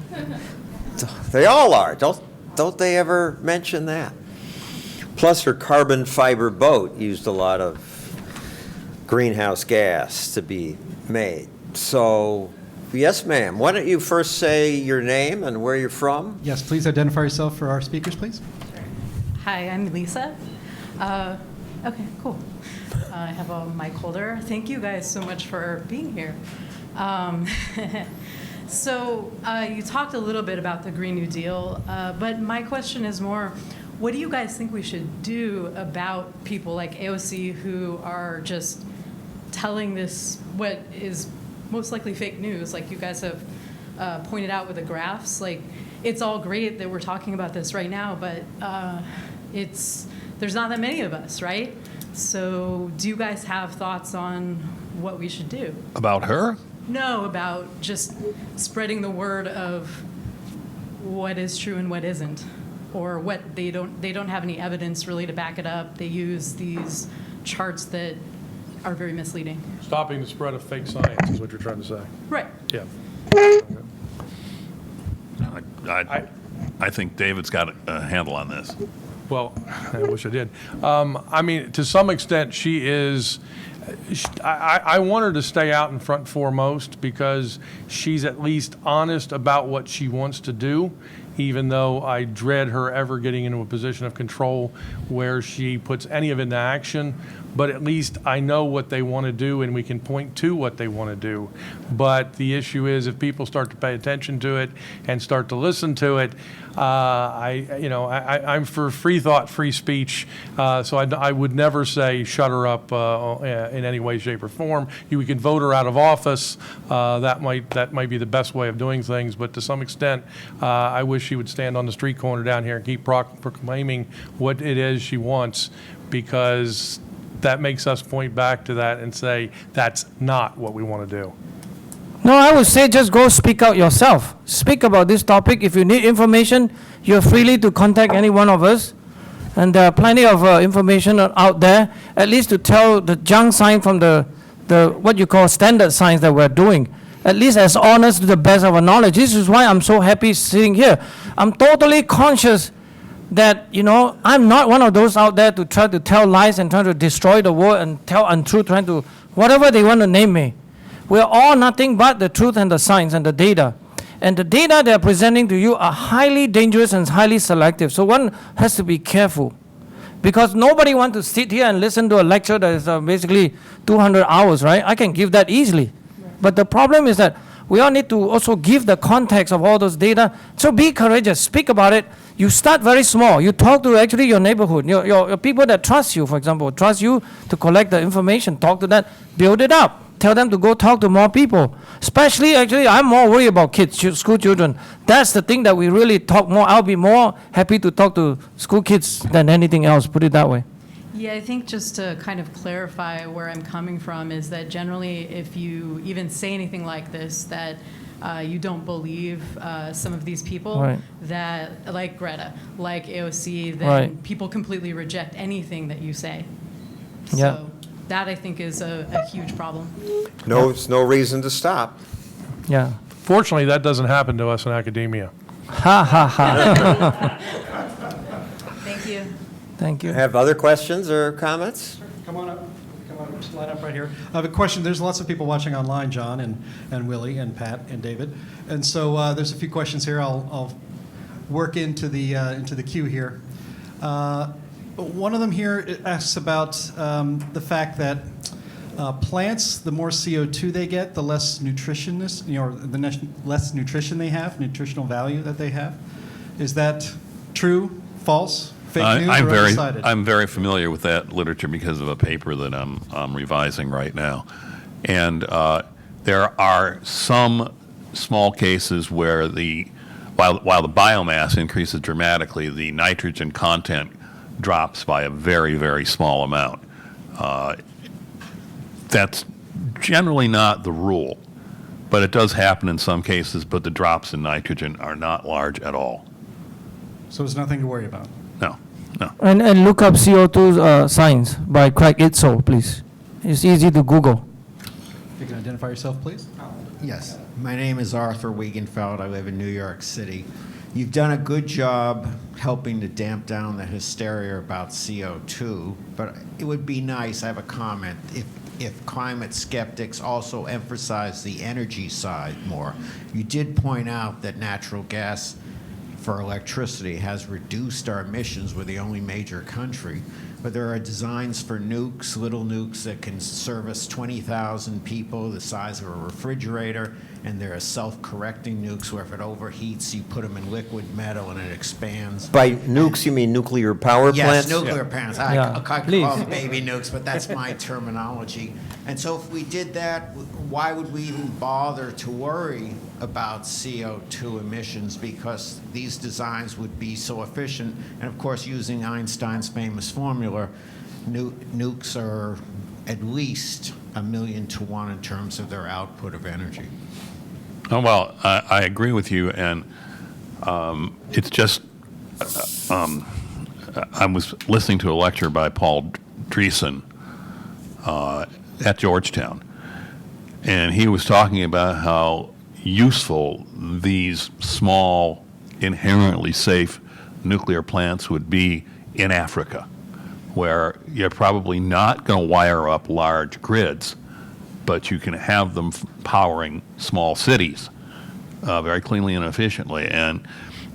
They all are. Don't they ever mention that? Plus, her carbon fiber boat used a lot of greenhouse gas to be made. So, yes, ma'am. Why don't you first say your name and where you're from? Yes, please identify yourself for our speakers, please. Hi, I'm Lisa. Okay, cool. I have a mic holder. Thank you guys so much for being here. So you talked a little bit about the Green New Deal, but my question is more, what do you guys think we should do about people like AOC who are just telling this, what is most likely fake news, like you guys have pointed out with the graphs? Like, it's all great that we're talking about this right now, but there's not that many of us, right? So do you guys have thoughts on what we should do? About her? No, about just spreading the word of what is true and what isn't, or what they don't have any evidence really to back it up. They use these charts that are very misleading. Stopping the spread of fake science is what you're trying to say. Right. Yeah. I think David's got a handle on this. Well, I wish I did. I mean, to some extent, she is. I want her to stay out in front foremost because she's at least honest about what she wants to do, even though I dread her ever getting into a position of control where she puts any of it into action. But at least I know what they want to do, and we can point to what they want to do. But the issue is, if people start to pay attention to it and start to listen to it, I'm for free thought, free speech. So I would never say shut her up in any way, shape, or form. We can vote her out of office. That might be the best way of doing things. But to some extent, I wish she would stand on the street corner down here and keep proclaiming what it is she wants, because that makes us point back to that and say that's not what we want to do. No, I would say just go speak out yourself. Speak about this topic. If you need information, you're freely to contact any one of us. And there are plenty of information out there, at least to tell the junk science from the what you call standard science that we're doing. At least as honest to the best of our knowledge. This is why I'm so happy sitting here. I'm totally conscious that, I'm not one of those out there to try to tell lies and try to destroy the world and tell untruth, trying to, whatever they want to name me. We're all nothing but the truth and the science and the data. And the data they're presenting to you are highly dangerous and highly selective. So one has to be careful. Because nobody wants to sit here and listen to a lecture that is basically 200 hours, right? I can give that easily. But the problem is that we all need to also give the context of all those data. So be courageous, speak about it. You start very small. You talk to actually your neighborhood, your people that trust you, for example, trust you to collect the information, talk to that, build it up. Tell them to go talk to more people. Especially, actually, I'm more worried about kids, school children. That's the thing that we really talk more. I'll be more happy to talk to school kids than anything else, put it that way. Yeah, I think just to kind of clarify where I'm coming from is that generally if you even say anything like this, that you don't believe some of these people, Right. that like Greta, like AOC, then Right. people completely reject anything that you say. Yeah. So that I think is a huge problem. No, it's no reason to stop. Yeah. Fortunately, that doesn't happen to us in academia. Ha, ha, ha. Thank you. Thank you. Have other questions or comments? Come on up. Just line up right here. I have a question. There's lots of people watching online, John and Willie and Pat and David. And so there's a few questions here. I'll work into the queue here. One of them here asks about the fact that plants, the more CO2 they get, the less nutritionist, less nutrition they have, nutritional value that they have. Is that true, false, fake news, or undecided? I'm very familiar with that literature because of a paper that I'm revising right now. And there are some small cases where while the biomass increases dramatically, the nitrogen content drops by a very, very small amount. That's generally not the rule, but it does happen in some cases, but the drops in nitrogen are not large at all. So there's nothing to worry about. No. And look up CO2 science by Craig Itzel, please. It's easy to Google. You can identify yourself, please. Yes, my name is Arthur Wiegenfeld. I live in New York City. You've done a good job helping to damp down the hysteria about CO2, but it would be nice, I have a comment, if climate skeptics also emphasize the energy side more. You did point out that natural gas for electricity has reduced our emissions. We're the only major country. But there are designs for nukes, little nukes that can service 20,000 people, the size of a refrigerator, and there are self-correcting nukes where if it overheats, you put them in liquid metal and it expands. By nukes, you mean nuclear power Yes, plants? nuclear plants. Yeah, I call please. them baby nukes, but that's my terminology. And so if we did that, why would we even bother to worry about CO2 emissions? Because these designs would be so efficient. And of course, using Einstein's famous formula, nukes are at least 1,000,000 to 1 in terms of their output of energy. Oh, well, I agree with you, and It's just, I was listening to a lecture by Paul Dreesen at Georgetown, and he was talking about how useful these small, inherently safe nuclear plants would be in Africa, where you're probably not going to wire up large grids, but you can have them powering small cities very cleanly and efficiently. And,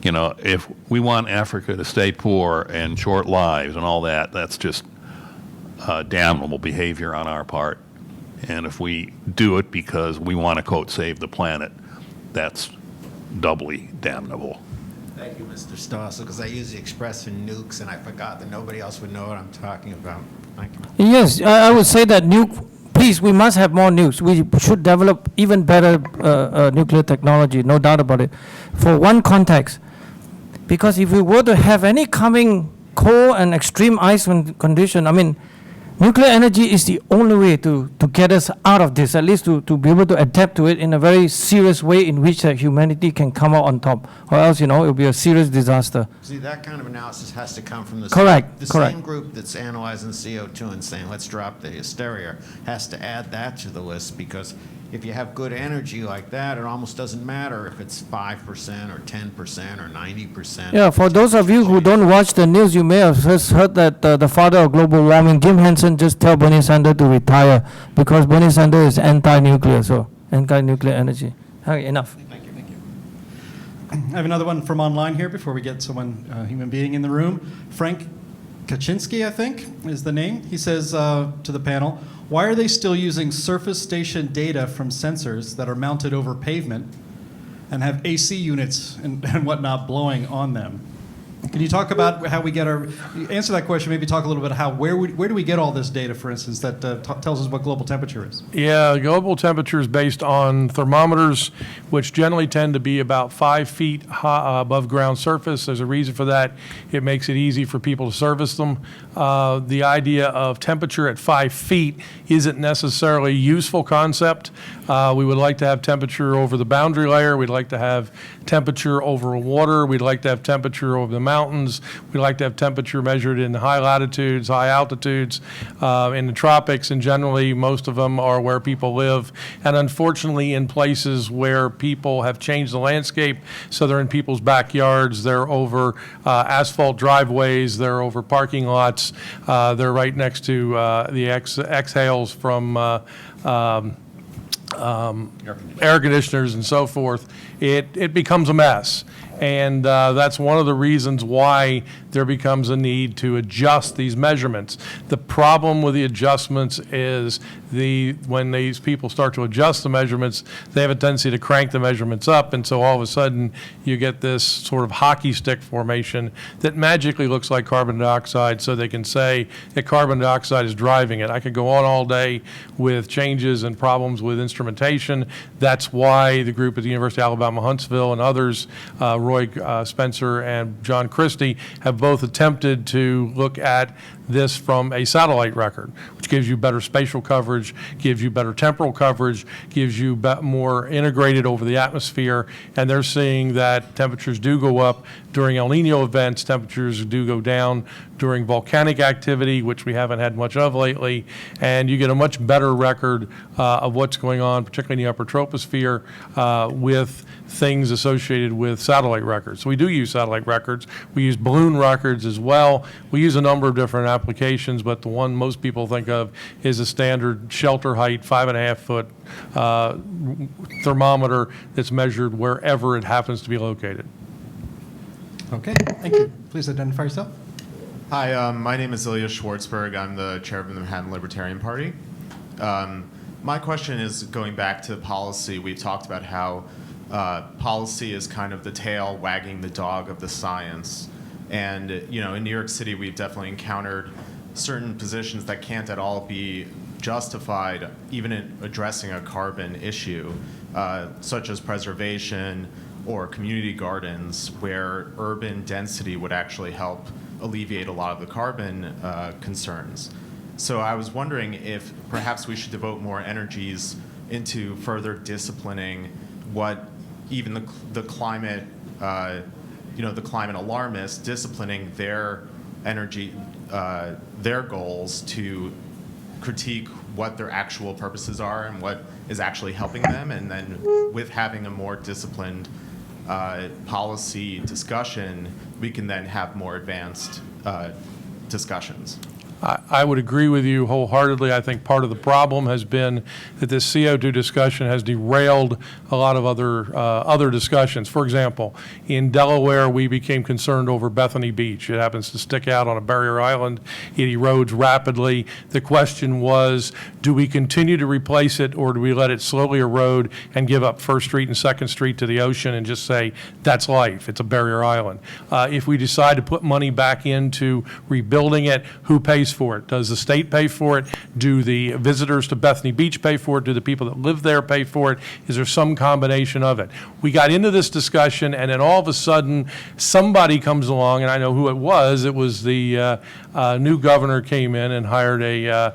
you know, if we want Africa to stay poor and short lives and all that, that's just damnable behavior on our part. And if we do it because we want to, quote, save the planet, that's doubly damnable. Thank you, Mr. Stossel, because I use the expression nukes, and I forgot that nobody else would know what I'm talking about. Thank you. Yes, I would say that please, we must have more nukes. We should develop even better nuclear technology, no doubt about it, for one context. Because if we were to have any coming cold and extreme ice condition, I mean, nuclear energy is the only way to get us out of this, at least to be able to adapt to it in a very serious way in which humanity can come out on top. Or else, you know, it will be a serious disaster. See, that kind of analysis has to come from the Correct. same group that's analyzing CO2 and saying, let's drop the hysteria, has to add that to the list, because if you have good energy like that, it almost doesn't matter if it's 5% or 10% or 90%. Yeah, for those of you who don't watch the news, you may have just heard that the father of global warming, Jim Henson, just tell Bernie Sanders to retire because Bernie Sanders is anti-nuclear, so anti-nuclear energy. Okay, enough. Thank you. I have another one from online here before we get someone, human being in the room. Frank Kaczynski, I think, is the name. He says to the panel, why are they still using surface station data from sensors that are mounted over pavement and have AC units and whatnot blowing on them? Can you talk about how we get answer that question, maybe talk a little bit about where do we get all this data, for instance, that tells us what global temperature is? Yeah, global temperature is based on thermometers, which generally tend to be about 5 feet above ground surface. There's a reason for that. It makes it easy for people to service them. The idea of temperature at 5 feet isn't necessarily a useful concept. We would like to have temperature over the boundary layer. We'd like to have temperature over water. We'd like to have temperature over the mountains. We'd like to have temperature measured in high latitudes, high altitudes, in the tropics, and generally most of them are where people live. And unfortunately, in places where people have changed the landscape, so they're in people's backyards, they're over asphalt driveways, they're over parking lots, they're right next to the exhales from air conditioners and so forth, it becomes a mess. And that's one of the reasons why there becomes a need to adjust these measurements. The problem with the adjustments is when these people start to adjust the measurements, they have a tendency to crank the measurements up, and so all of a sudden you get this sort of hockey stick formation that magically looks like carbon dioxide, so they can say that carbon dioxide is driving it. I could go on all day with changes and problems with instrumentation. That's why the group at the University of Alabama, Huntsville, and others, Roy Spencer and John Christie, have both attempted to look at this from a satellite record, which gives you better spatial coverage, gives you better temporal coverage, gives you more integrated over the atmosphere, and they're seeing that temperatures do go up during El Nino events, temperatures do go down during volcanic activity, which we haven't had much of lately, and you get a much better record of what's going on, particularly in the upper troposphere, with things associated with satellite records. So we do use satellite records. We use balloon records as well. We use a number of different applications, but the one most people think of is a standard shelter height, 5.5 foot thermometer that's measured wherever it happens to be located. Okay, thank you. Please identify yourself. Hi, my name is Ilya Schwartzberg. I'm the chair of the Manhattan Libertarian Party. My question is going back to policy. We've talked about how policy is kind of the tail wagging the dog of the science. And, you know, in New York City, we've definitely encountered certain positions that can't at all be justified, even in addressing a carbon issue, such as preservation or community gardens, where urban density would actually help alleviate a lot of the carbon concerns. So I was wondering if perhaps we should devote more energies into further disciplining what even the climate the climate alarmists disciplining their energy, their goals to critique what their actual purposes are and what is actually helping them, and then with having a more disciplined policy discussion, we can then have more advanced discussions. I would agree with you wholeheartedly. I think part of the problem has been that this CO2 discussion has derailed a lot of other discussions. For example, in Delaware, we became concerned over Bethany Beach. It happens to stick out on a barrier island. It erodes rapidly. The question was, do we continue to replace it, or do we let it slowly erode and give up First Street and Second Street to the ocean and just say, that's life, it's a barrier island? If we decide to put money back into rebuilding it, who pays for it? Does the state pay for it? Do the visitors to Bethany Beach pay for it? Do the people that live there pay for it? Is there some combination of it? We got into this discussion, and then all of a sudden, somebody comes along, and I know who it was. It was the new governor came in and hired a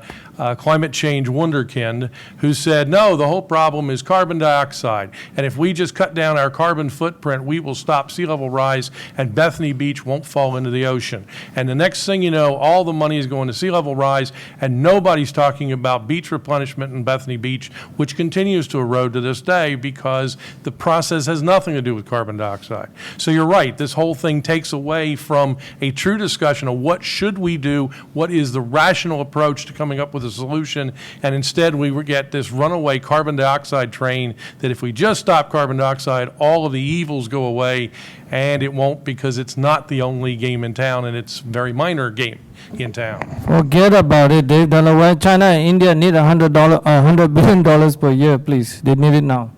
climate change wunderkind who said, no, the whole problem is carbon dioxide. And if we just cut down our carbon footprint, we will stop sea level rise and Bethany Beach won't fall into the ocean. And the next thing you know, all the money is going to sea level rise, and nobody's talking about beach replenishment in Bethany Beach, which continues to erode to this day because the process has nothing to do with carbon dioxide. So you're right, this whole thing takes away from a true discussion of what should we do, what is the rational approach to coming up with a solution, and instead we get this runaway carbon dioxide train that if we just stop carbon dioxide, all of the evils go away, and it won't, because it's not the only game in town, and it's a very minor game in town. Forget about it, Dave. Delaware, China and India need $100 billion per year, please. They need it now.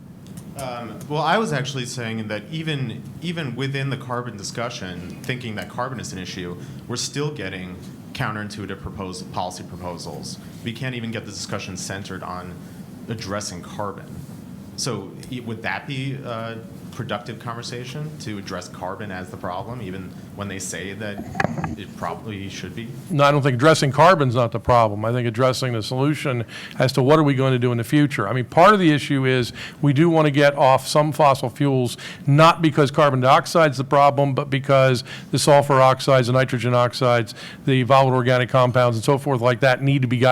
Well, I was actually saying that even within the carbon discussion, thinking that carbon is an issue, we're still getting counterintuitive policy proposals. We can't even get the discussion centered on addressing carbon. So would that be a productive conversation, to address carbon as the problem, even when they say that it probably should be? No, I don't think addressing carbon's not the problem. I think addressing the solution as to what are we going to do in the future. I mean, part of the issue is we do want to get off some fossil fuels, not because carbon dioxide's the problem, but because the sulfur oxides, the nitrogen oxides, the volatile organic compounds and so forth like that need to be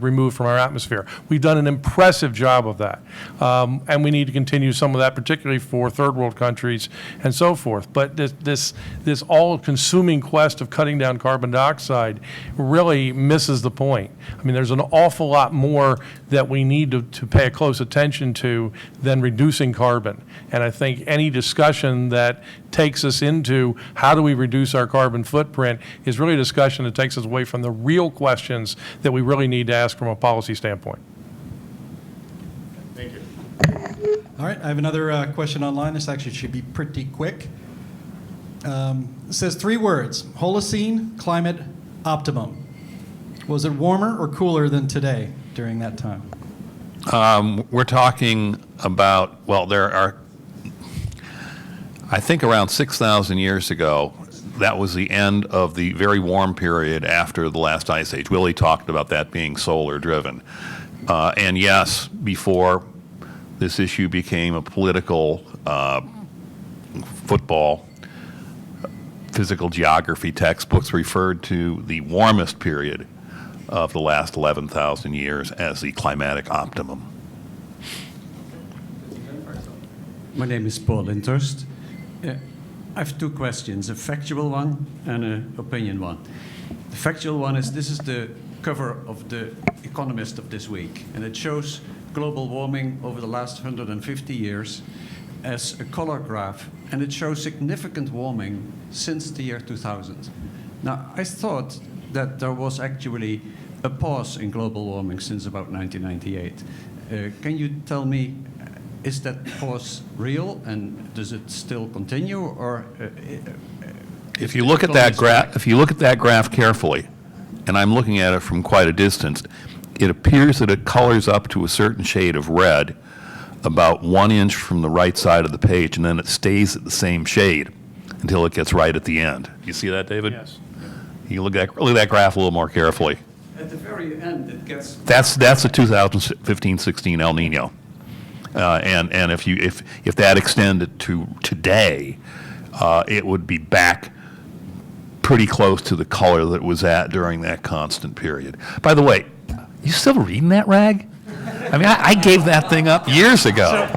removed from our atmosphere. We've done an impressive job of that. And we need to continue some of that, particularly for third world countries and so forth. But this all-consuming quest of cutting down carbon dioxide really misses the point. I mean, there's an awful lot more that we need to pay a close attention to than reducing carbon. And I think any discussion that takes us into how do we reduce our carbon footprint is really a discussion that takes us away from the real questions that we really need to ask from a policy standpoint. Thank you. All right, I have another question online. This actually should be pretty quick. It says 3 words: Holocene, climate, optimum. Was it warmer or cooler than today during that time? We're talking about, well, there are, I think around 6,000 years ago, that was the end of the very warm period after the last ice age. Willie talked about that being solar driven. And yes, before this issue became a political football, physical geography textbooks referred to the warmest period of the last 11,000 years as the climatic optimum. My name is Paul Linthurst. I have 2 questions, a factual one and an opinion one. The factual one is, this is the cover of The Economist of this week, and it shows global warming over the last 150 years as a color graph, and it shows significant warming since the year 2000. Now, I thought that there was actually a pause in global warming since about 1998. Can you tell me, is that pause real, and does it still continue, or if you look at that graph carefully, and I'm looking at it from quite a distance, it appears that it colors up to a certain shade of red about 1 inch from the right side of the page, and then it stays at the same shade until it gets right at the end. You see that, David? Yes. You look at that graph a little more carefully. at the very end it gets... That's a 2015-16 El Nino. And if that extended to today, it would be back pretty close to the color that it was at during that constant period. By the way, you still reading that rag? I mean, I gave that thing up years ago.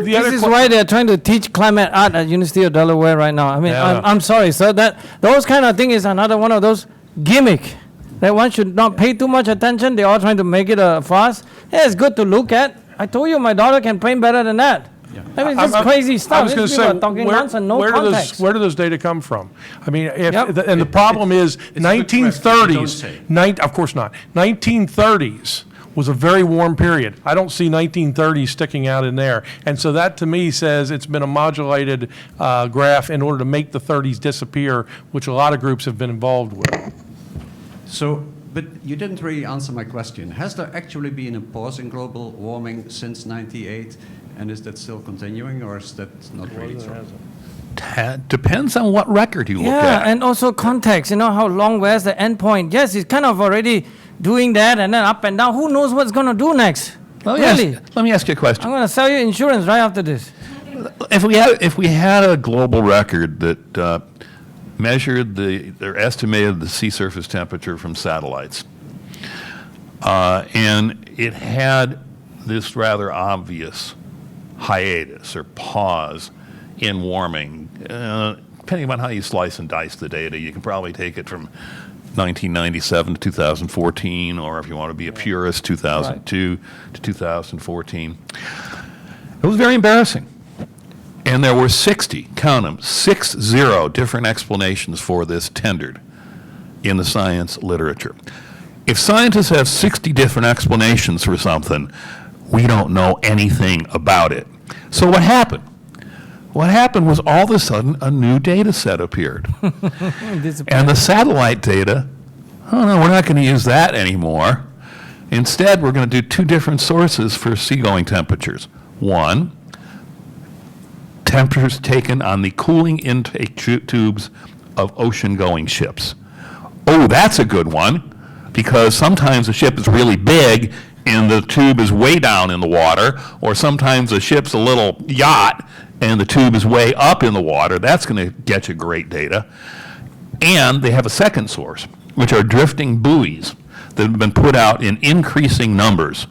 This is why they're trying to teach climate art at University of Delaware right now. I mean, Yeah. I'm sorry, sir. Those kind of thing is another one of those gimmick that one should not pay too much attention. They're all trying to make it a farce. Yeah, it's good to look at. I told you my daughter can paint better than that. I mean, it's just crazy I stuff. was going These to people say, are talking nonsense, no context. where do those data come from? I mean, Yep. and the problem is It's a good question, you don't 1930s, say. of course not. 1930s was a very warm period. I don't see 1930s sticking out in there. And so that to me says it's been a modulated graph in order to make the 30s disappear, which a lot of groups have been involved with. So, but you didn't really answer my question. Has there actually been a pause in global warming since '98, and is that still continuing, or is that not really true? Depends on what record you look Yeah, at. and also context. You know how long, where's the end point? Yes, it's kind of already doing that and then up and down. Who knows what's going to do next? Really? Let me ask you a I'm question. going to sell you insurance right after this. If we had a global record that measured or estimated the sea surface temperature from satellites, and it had this rather obvious hiatus or pause in warming, depending on how you slice and dice the data, you can probably take it from 1997 to 2014, or if you want to be a purist, 2002 to 2014. It was very embarrassing. And there were 60, count them, 60 different explanations for this tendered in the science literature. If scientists have 60 different explanations for something, we don't know anything about it. So what happened? What happened was all of a sudden a new data set appeared. And the satellite data, oh no, we're not going to use that anymore. Instead, we're going to do two different sources for seagoing temperatures. One, temperatures taken on the cooling intake tubes of ocean-going ships. Oh, that's a good one, because sometimes a ship is really big and the tube is way down in the water, or sometimes a ship's a little yacht and the tube is way up in the water. That's going to get you great data. And they have a second source, which are drifting buoys that have been put out in increasing numbers,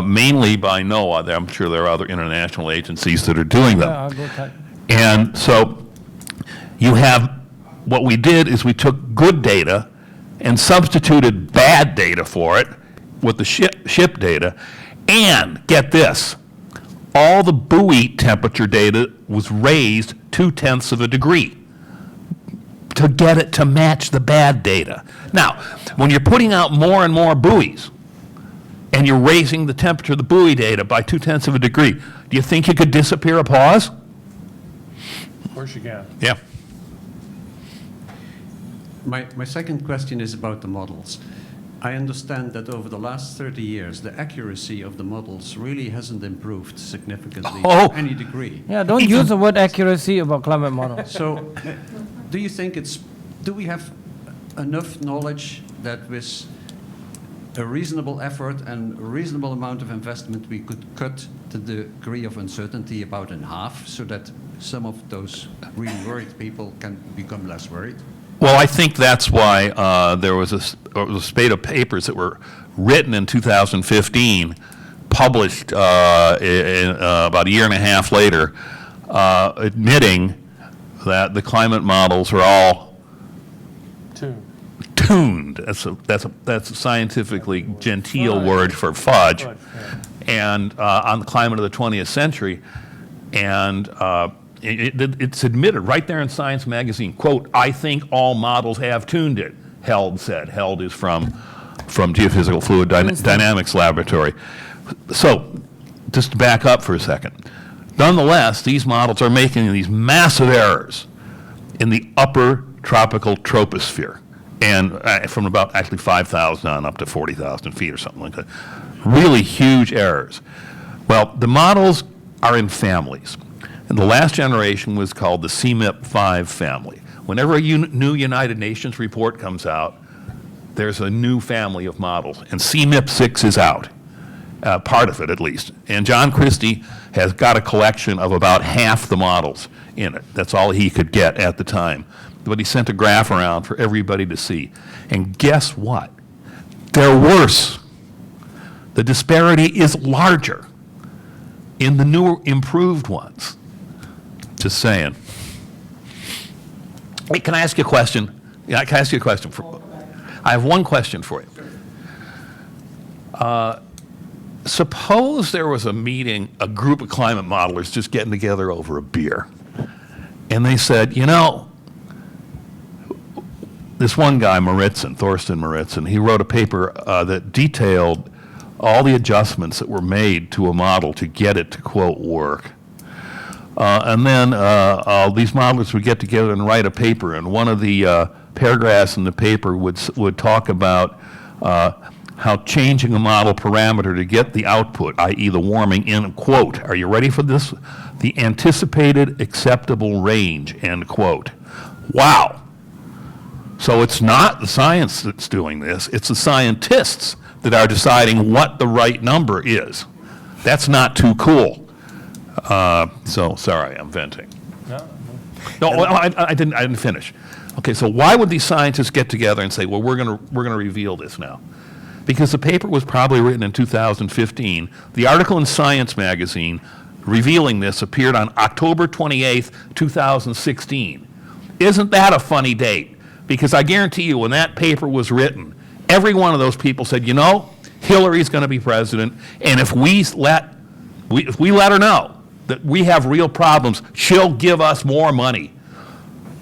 mainly by NOAA. I'm sure there are other international agencies that are doing them. Yeah, I'll go type. And so you have, what we did is we took good data and substituted bad data for it with the ship data, and get this, all the buoy temperature data was raised 0.2 of a degree to get it to match the bad data. Now, when you're putting out more and more buoys, and you're raising the temperature of the buoy data by 0.2 of a degree, do you think you could disappear a pause? Of course you can. Yeah. My second question is about the models. I understand that over the last 30 years, the accuracy of the models really hasn't improved significantly Oh. to any degree. Yeah, don't use the word accuracy about climate models. So, do you think do we have enough knowledge that with a reasonable effort and a reasonable amount of investment, we could cut the degree of uncertainty about in half so that some of those really worried people can become less worried? Well, I think that's why there was a spate of papers that were written in 2015, published about a year and a half later, admitting that the climate models are all tuned. That's a scientifically genteel word for fudge. And on the climate of the 20th century, and it's admitted right there in Science magazine, quote, "I think all models have tuned it," Held said. Held is from Geophysical Fluid Dynamics Laboratory. So, just to back up for a second. Nonetheless, these models are making these massive errors in the upper tropical troposphere, and from about actually 5,000 on up to 40,000 feet or something like that. Really huge errors. Well, the models are in families. And the last generation was called the CMIP-5 family. Whenever a new United Nations report comes out, there's a new family of models, and CMIP-6 is out. part of it at least. And John Christie has got a collection of about half the models in it. That's all he could get at the time. But he sent a graph around for everybody to see. And guess what? They're worse. The disparity is larger in the newer, improved ones. Just saying. Hey, can I ask you a question? Yeah, can I ask you a question? I have one question for you. Suppose there was a meeting, a group of climate modelers just getting together over a beer, and they said, you know, this one guy, Thorsten Moritzen, he wrote a paper that detailed all the adjustments that were made to a model to get it to, quote, work. And then these modelers would get together and write a paper, and one of the paragraphs in the paper would talk about how changing a model parameter to get the output, i.e. the warming, in, quote, are you ready for this? The anticipated acceptable range, end quote. Wow. So it's not the science that's doing this, it's the scientists that are deciding what the right number is. That's not too cool. So, sorry, I'm venting. No, I didn't finish. Okay, so why would these scientists get together and say, well, we're gonna reveal this now? Because the paper was probably written in 2015. The article in Science magazine revealing this appeared on October 28th, 2016. Isn't that a funny date? Because I guarantee you, when that paper was written, every one of those people said, you know, Hillary's going to be president, and if we let her know that we have real problems, she'll give us more money.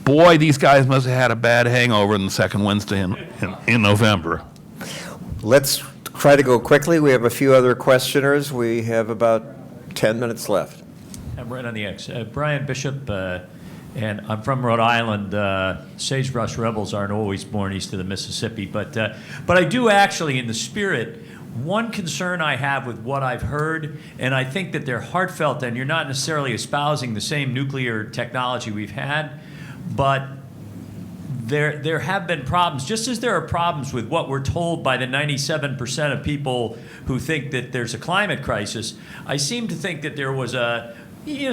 Boy, these guys must have had a bad hangover in the second Wednesday in November. Let's try to go quickly. We have a few other questioners. We have about 10 minutes left. I'm right on the X. Brian Bishop, and I'm from Rhode Island. Sagebrush rebels aren't always born east of the Mississippi, but I do actually, in the spirit, one concern I have with what I've heard, and I think that they're heartfelt, and you're not necessarily espousing the same nuclear technology we've had, but there have been problems, just as there are problems with what we're told by the 97% of people who think that there's a climate crisis. I seem to think that there was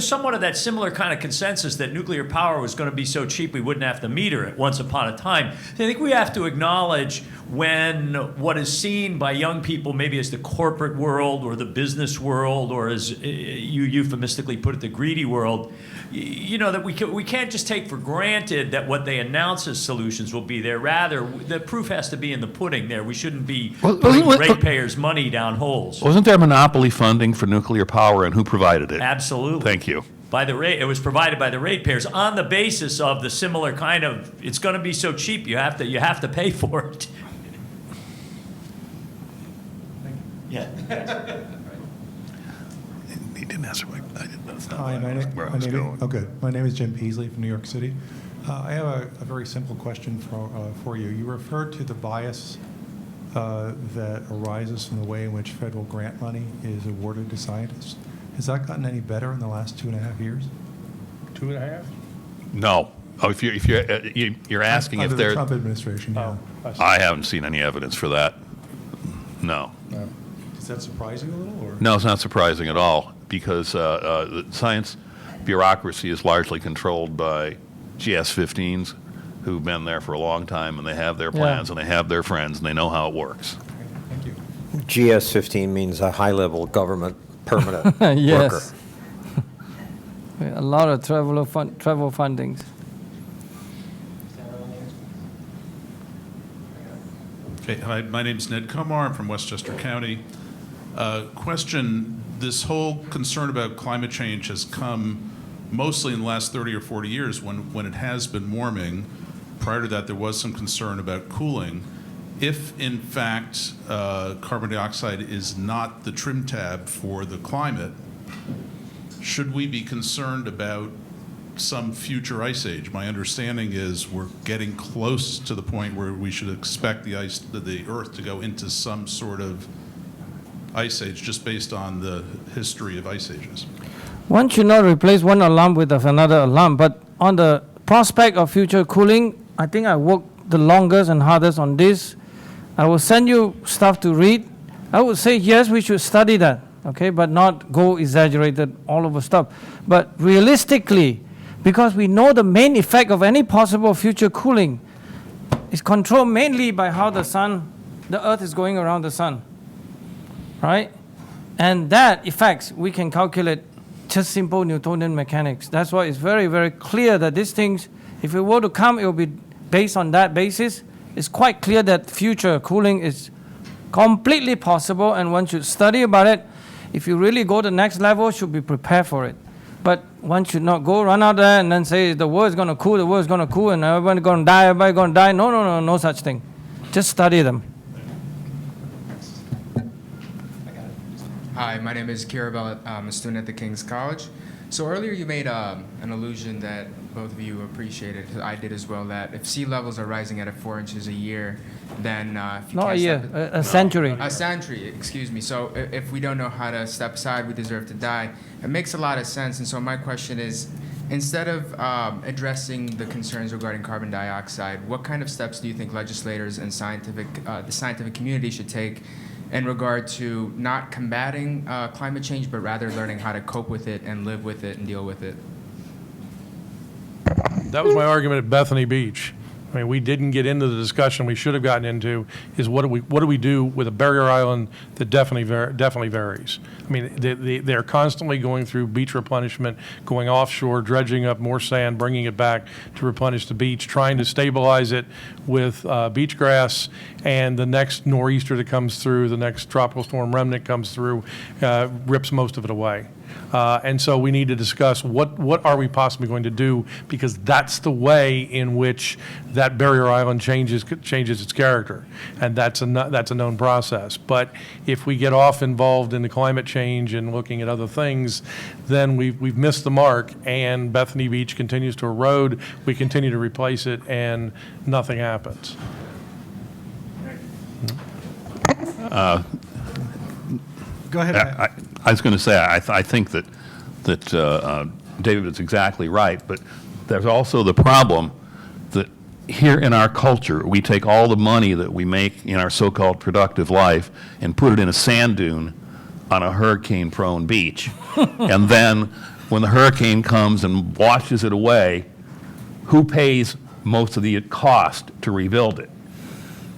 somewhat of that similar kind of consensus that nuclear power was going to be so cheap we wouldn't have to meter it once upon a time. I think we have to acknowledge when what is seen by young people maybe as the corporate world or the business world, or as you euphemistically put it, the greedy world, that we can't just take for granted that what they announce as solutions will be there. Rather, the proof has to be in the pudding there. We shouldn't be putting ratepayers' money down holes. Wasn't there monopoly funding for nuclear power, and who provided it? Absolutely. Thank you. It was provided by the ratepayers on the basis of the similar kind of, it's going to be so cheap you have to pay for it. Yeah. He didn't answer my. That's not Hi, where I was going. my name is Jim Peasley from New York City. I have a very simple question for you. You referred to the bias that arises from the way in which federal grant money is awarded to scientists. Has that gotten any better in the last 2.5 years? 2.5? No. Oh, if you're asking Under if the there, Trump administration, yeah. I haven't seen any evidence for that. No. Is that surprising a little? Or? No, it's not surprising at all, because the science bureaucracy is largely controlled by GS-15s who've been there for a long time, and they have their plans, and they have their friends, and they know how it works. Okay, thank you. GS-15 means a high-level government permanent Yes. worker. A lot of travel fundings. Okay, hi, my name's Ned Comar. I'm from Westchester County. Question, this whole concern about climate change has come mostly in the last 30 or 40 years when it has been warming. Prior to that, there was some concern about cooling. If, in fact, carbon dioxide is not the trim tab for the climate, should we be concerned about some future ice age? My understanding is we're getting close to the point where we should expect the Earth to go into some sort of ice age, just based on the history of ice ages. One should not replace one alarm with another alarm, but on the prospect of future cooling, I think I worked the longest and hardest on this. I will send you stuff to read. I would say yes, we should study that, okay, but not go exaggerated all over stuff. But realistically, because we know the main effect of any possible future cooling is controlled mainly by how the Earth is going around the sun, right? And that effects we can calculate just simple Newtonian mechanics. That's why it's very, very clear that these things, if it were to come, it will be based on that basis. It's quite clear that future cooling is completely possible, and one should study about it. If you really go to the next level, should be prepared for it. But one should not go run out there and then say the world is going to cool, the world is going to cool, and everybody's going to die, everybody's going to die. No, no such thing. Just study them. Hi, my name is Kirabel. I'm a student at the King's College. So earlier you made an allusion that both of you appreciated, I did as well, that if sea levels are rising at 4 inches a year, then if you Not a can't year, step a century. A century, excuse me. So if we don't know how to step aside, we deserve to die. It makes a lot of sense. And so my question is, instead of addressing the concerns regarding carbon dioxide, what kind of steps do you think legislators and the scientific community should take in regard to not combating climate change, but rather learning how to cope with it and live with it and deal with it? That was my argument at Bethany Beach. I mean, we didn't get into the discussion we should have gotten into, is what do we do with a barrier island that definitely varies. I mean, they're constantly going through beach replenishment, going offshore, dredging up more sand, bringing it back to replenish the beach, trying to stabilize it with beach grass, and the next nor'easter that comes through, the next tropical storm remnant comes through, rips most of it away. And so we need to discuss what are we possibly going to do, because that's the way in which that barrier island changes its character, and that's a known process. But if we get off involved in the climate change and looking at other things, then we've missed the mark, and Bethany Beach continues to erode. We continue to replace it, and nothing happens. Go ahead, Pat. I was going to say, I think that David is exactly right, but there's also the problem that here in our culture, we take all the money that we make in our so-called productive life and put it in a sand dune on a hurricane-prone beach. And then when the hurricane comes and washes it away, who pays most of the cost to rebuild it?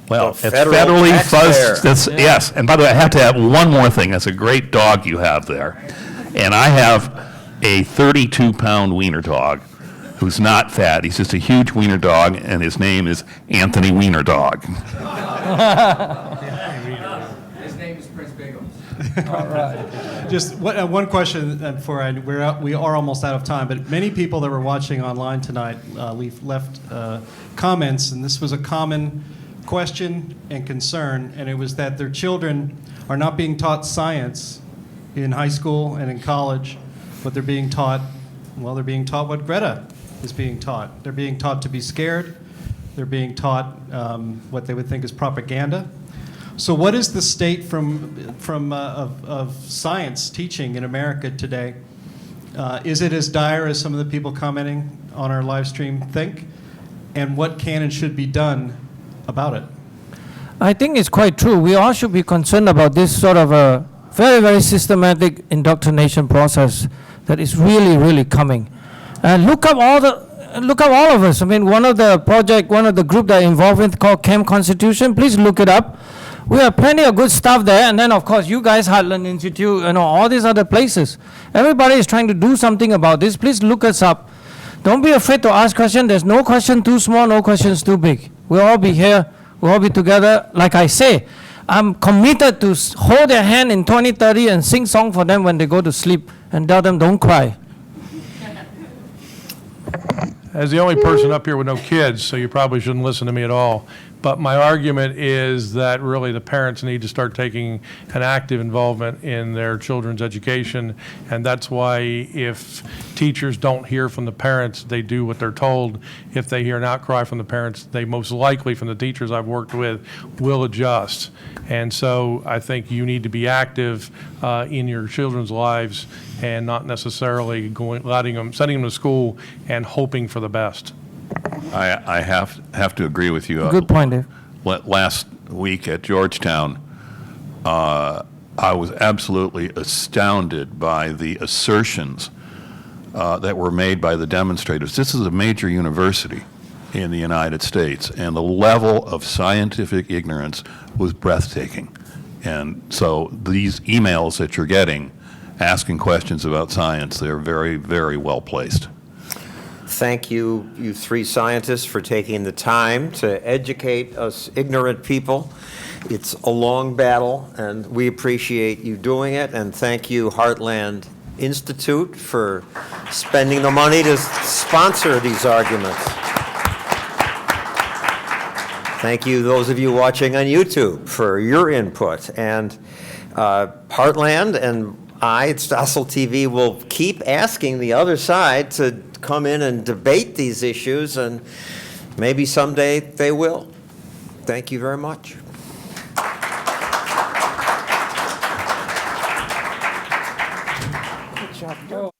Well, it's federally fuzzed. Yes, and by the way, I have to add one more thing. That's a great dog you have there. And I have a 32-pound wiener dog who's not fat. He's just a huge wiener dog, and his name is Anthony Wiener Dog. His name is Prince Bagel. All right. Just one question before we are almost out of time, but many people that were watching online tonight left comments, and this was a common question and concern, and it was that their children are not being taught science in high school and in college, but they're being taught what Greta is being taught. They're being taught to be scared. They're being taught what they would think is propaganda. So what is the state of science teaching in America today? Is it as dire as some of the people commenting on our live stream think? And what can and should be done about it? I think it's quite true. We all should be concerned about this sort of a very, very systematic indoctrination process that is really, really coming. And look up all of us. I mean, one of the group that are involved with called Camp Constitution. Please look it up. We have plenty of good stuff there, and then of course you guys, Heartland Institute, all these other places. Everybody is trying to do something about this. Please look us up. Don't be afraid to ask questions. There's no question too small, no questions too big. We'll all be here. We'll all be together. Like I say, I'm committed to hold their hand in 2030 and sing song for them when they go to sleep and tell them don't cry. As the only person up here with no kids, so you probably shouldn't listen to me at all. But my argument is that really the parents need to start taking an active involvement in their children's education. And that's why if teachers don't hear from the parents, they do what they're told. If they hear an outcry from the parents, they most likely, from the teachers I've worked with, will adjust. And so I think you need to be active in your children's lives and not necessarily sending them to school and hoping for the best. I have to agree with you. Good point, Dave. Last week at Georgetown, I was absolutely astounded by the assertions that were made by the demonstrators. This is a major university in the United States, and the level of scientific ignorance was breathtaking. And so these emails that you're getting asking questions about science, they're very, very well placed. Thank you, you three scientists, for taking the time to educate us ignorant people. It's a long battle, and we appreciate you doing it. And thank you, Heartland Institute, for spending the money to sponsor these arguments. Thank you, those of you watching on YouTube, for your input. And Heartland and I at Stossel TV will keep asking the other side to come in and debate these issues, and maybe someday they will. Thank you very much. Good job.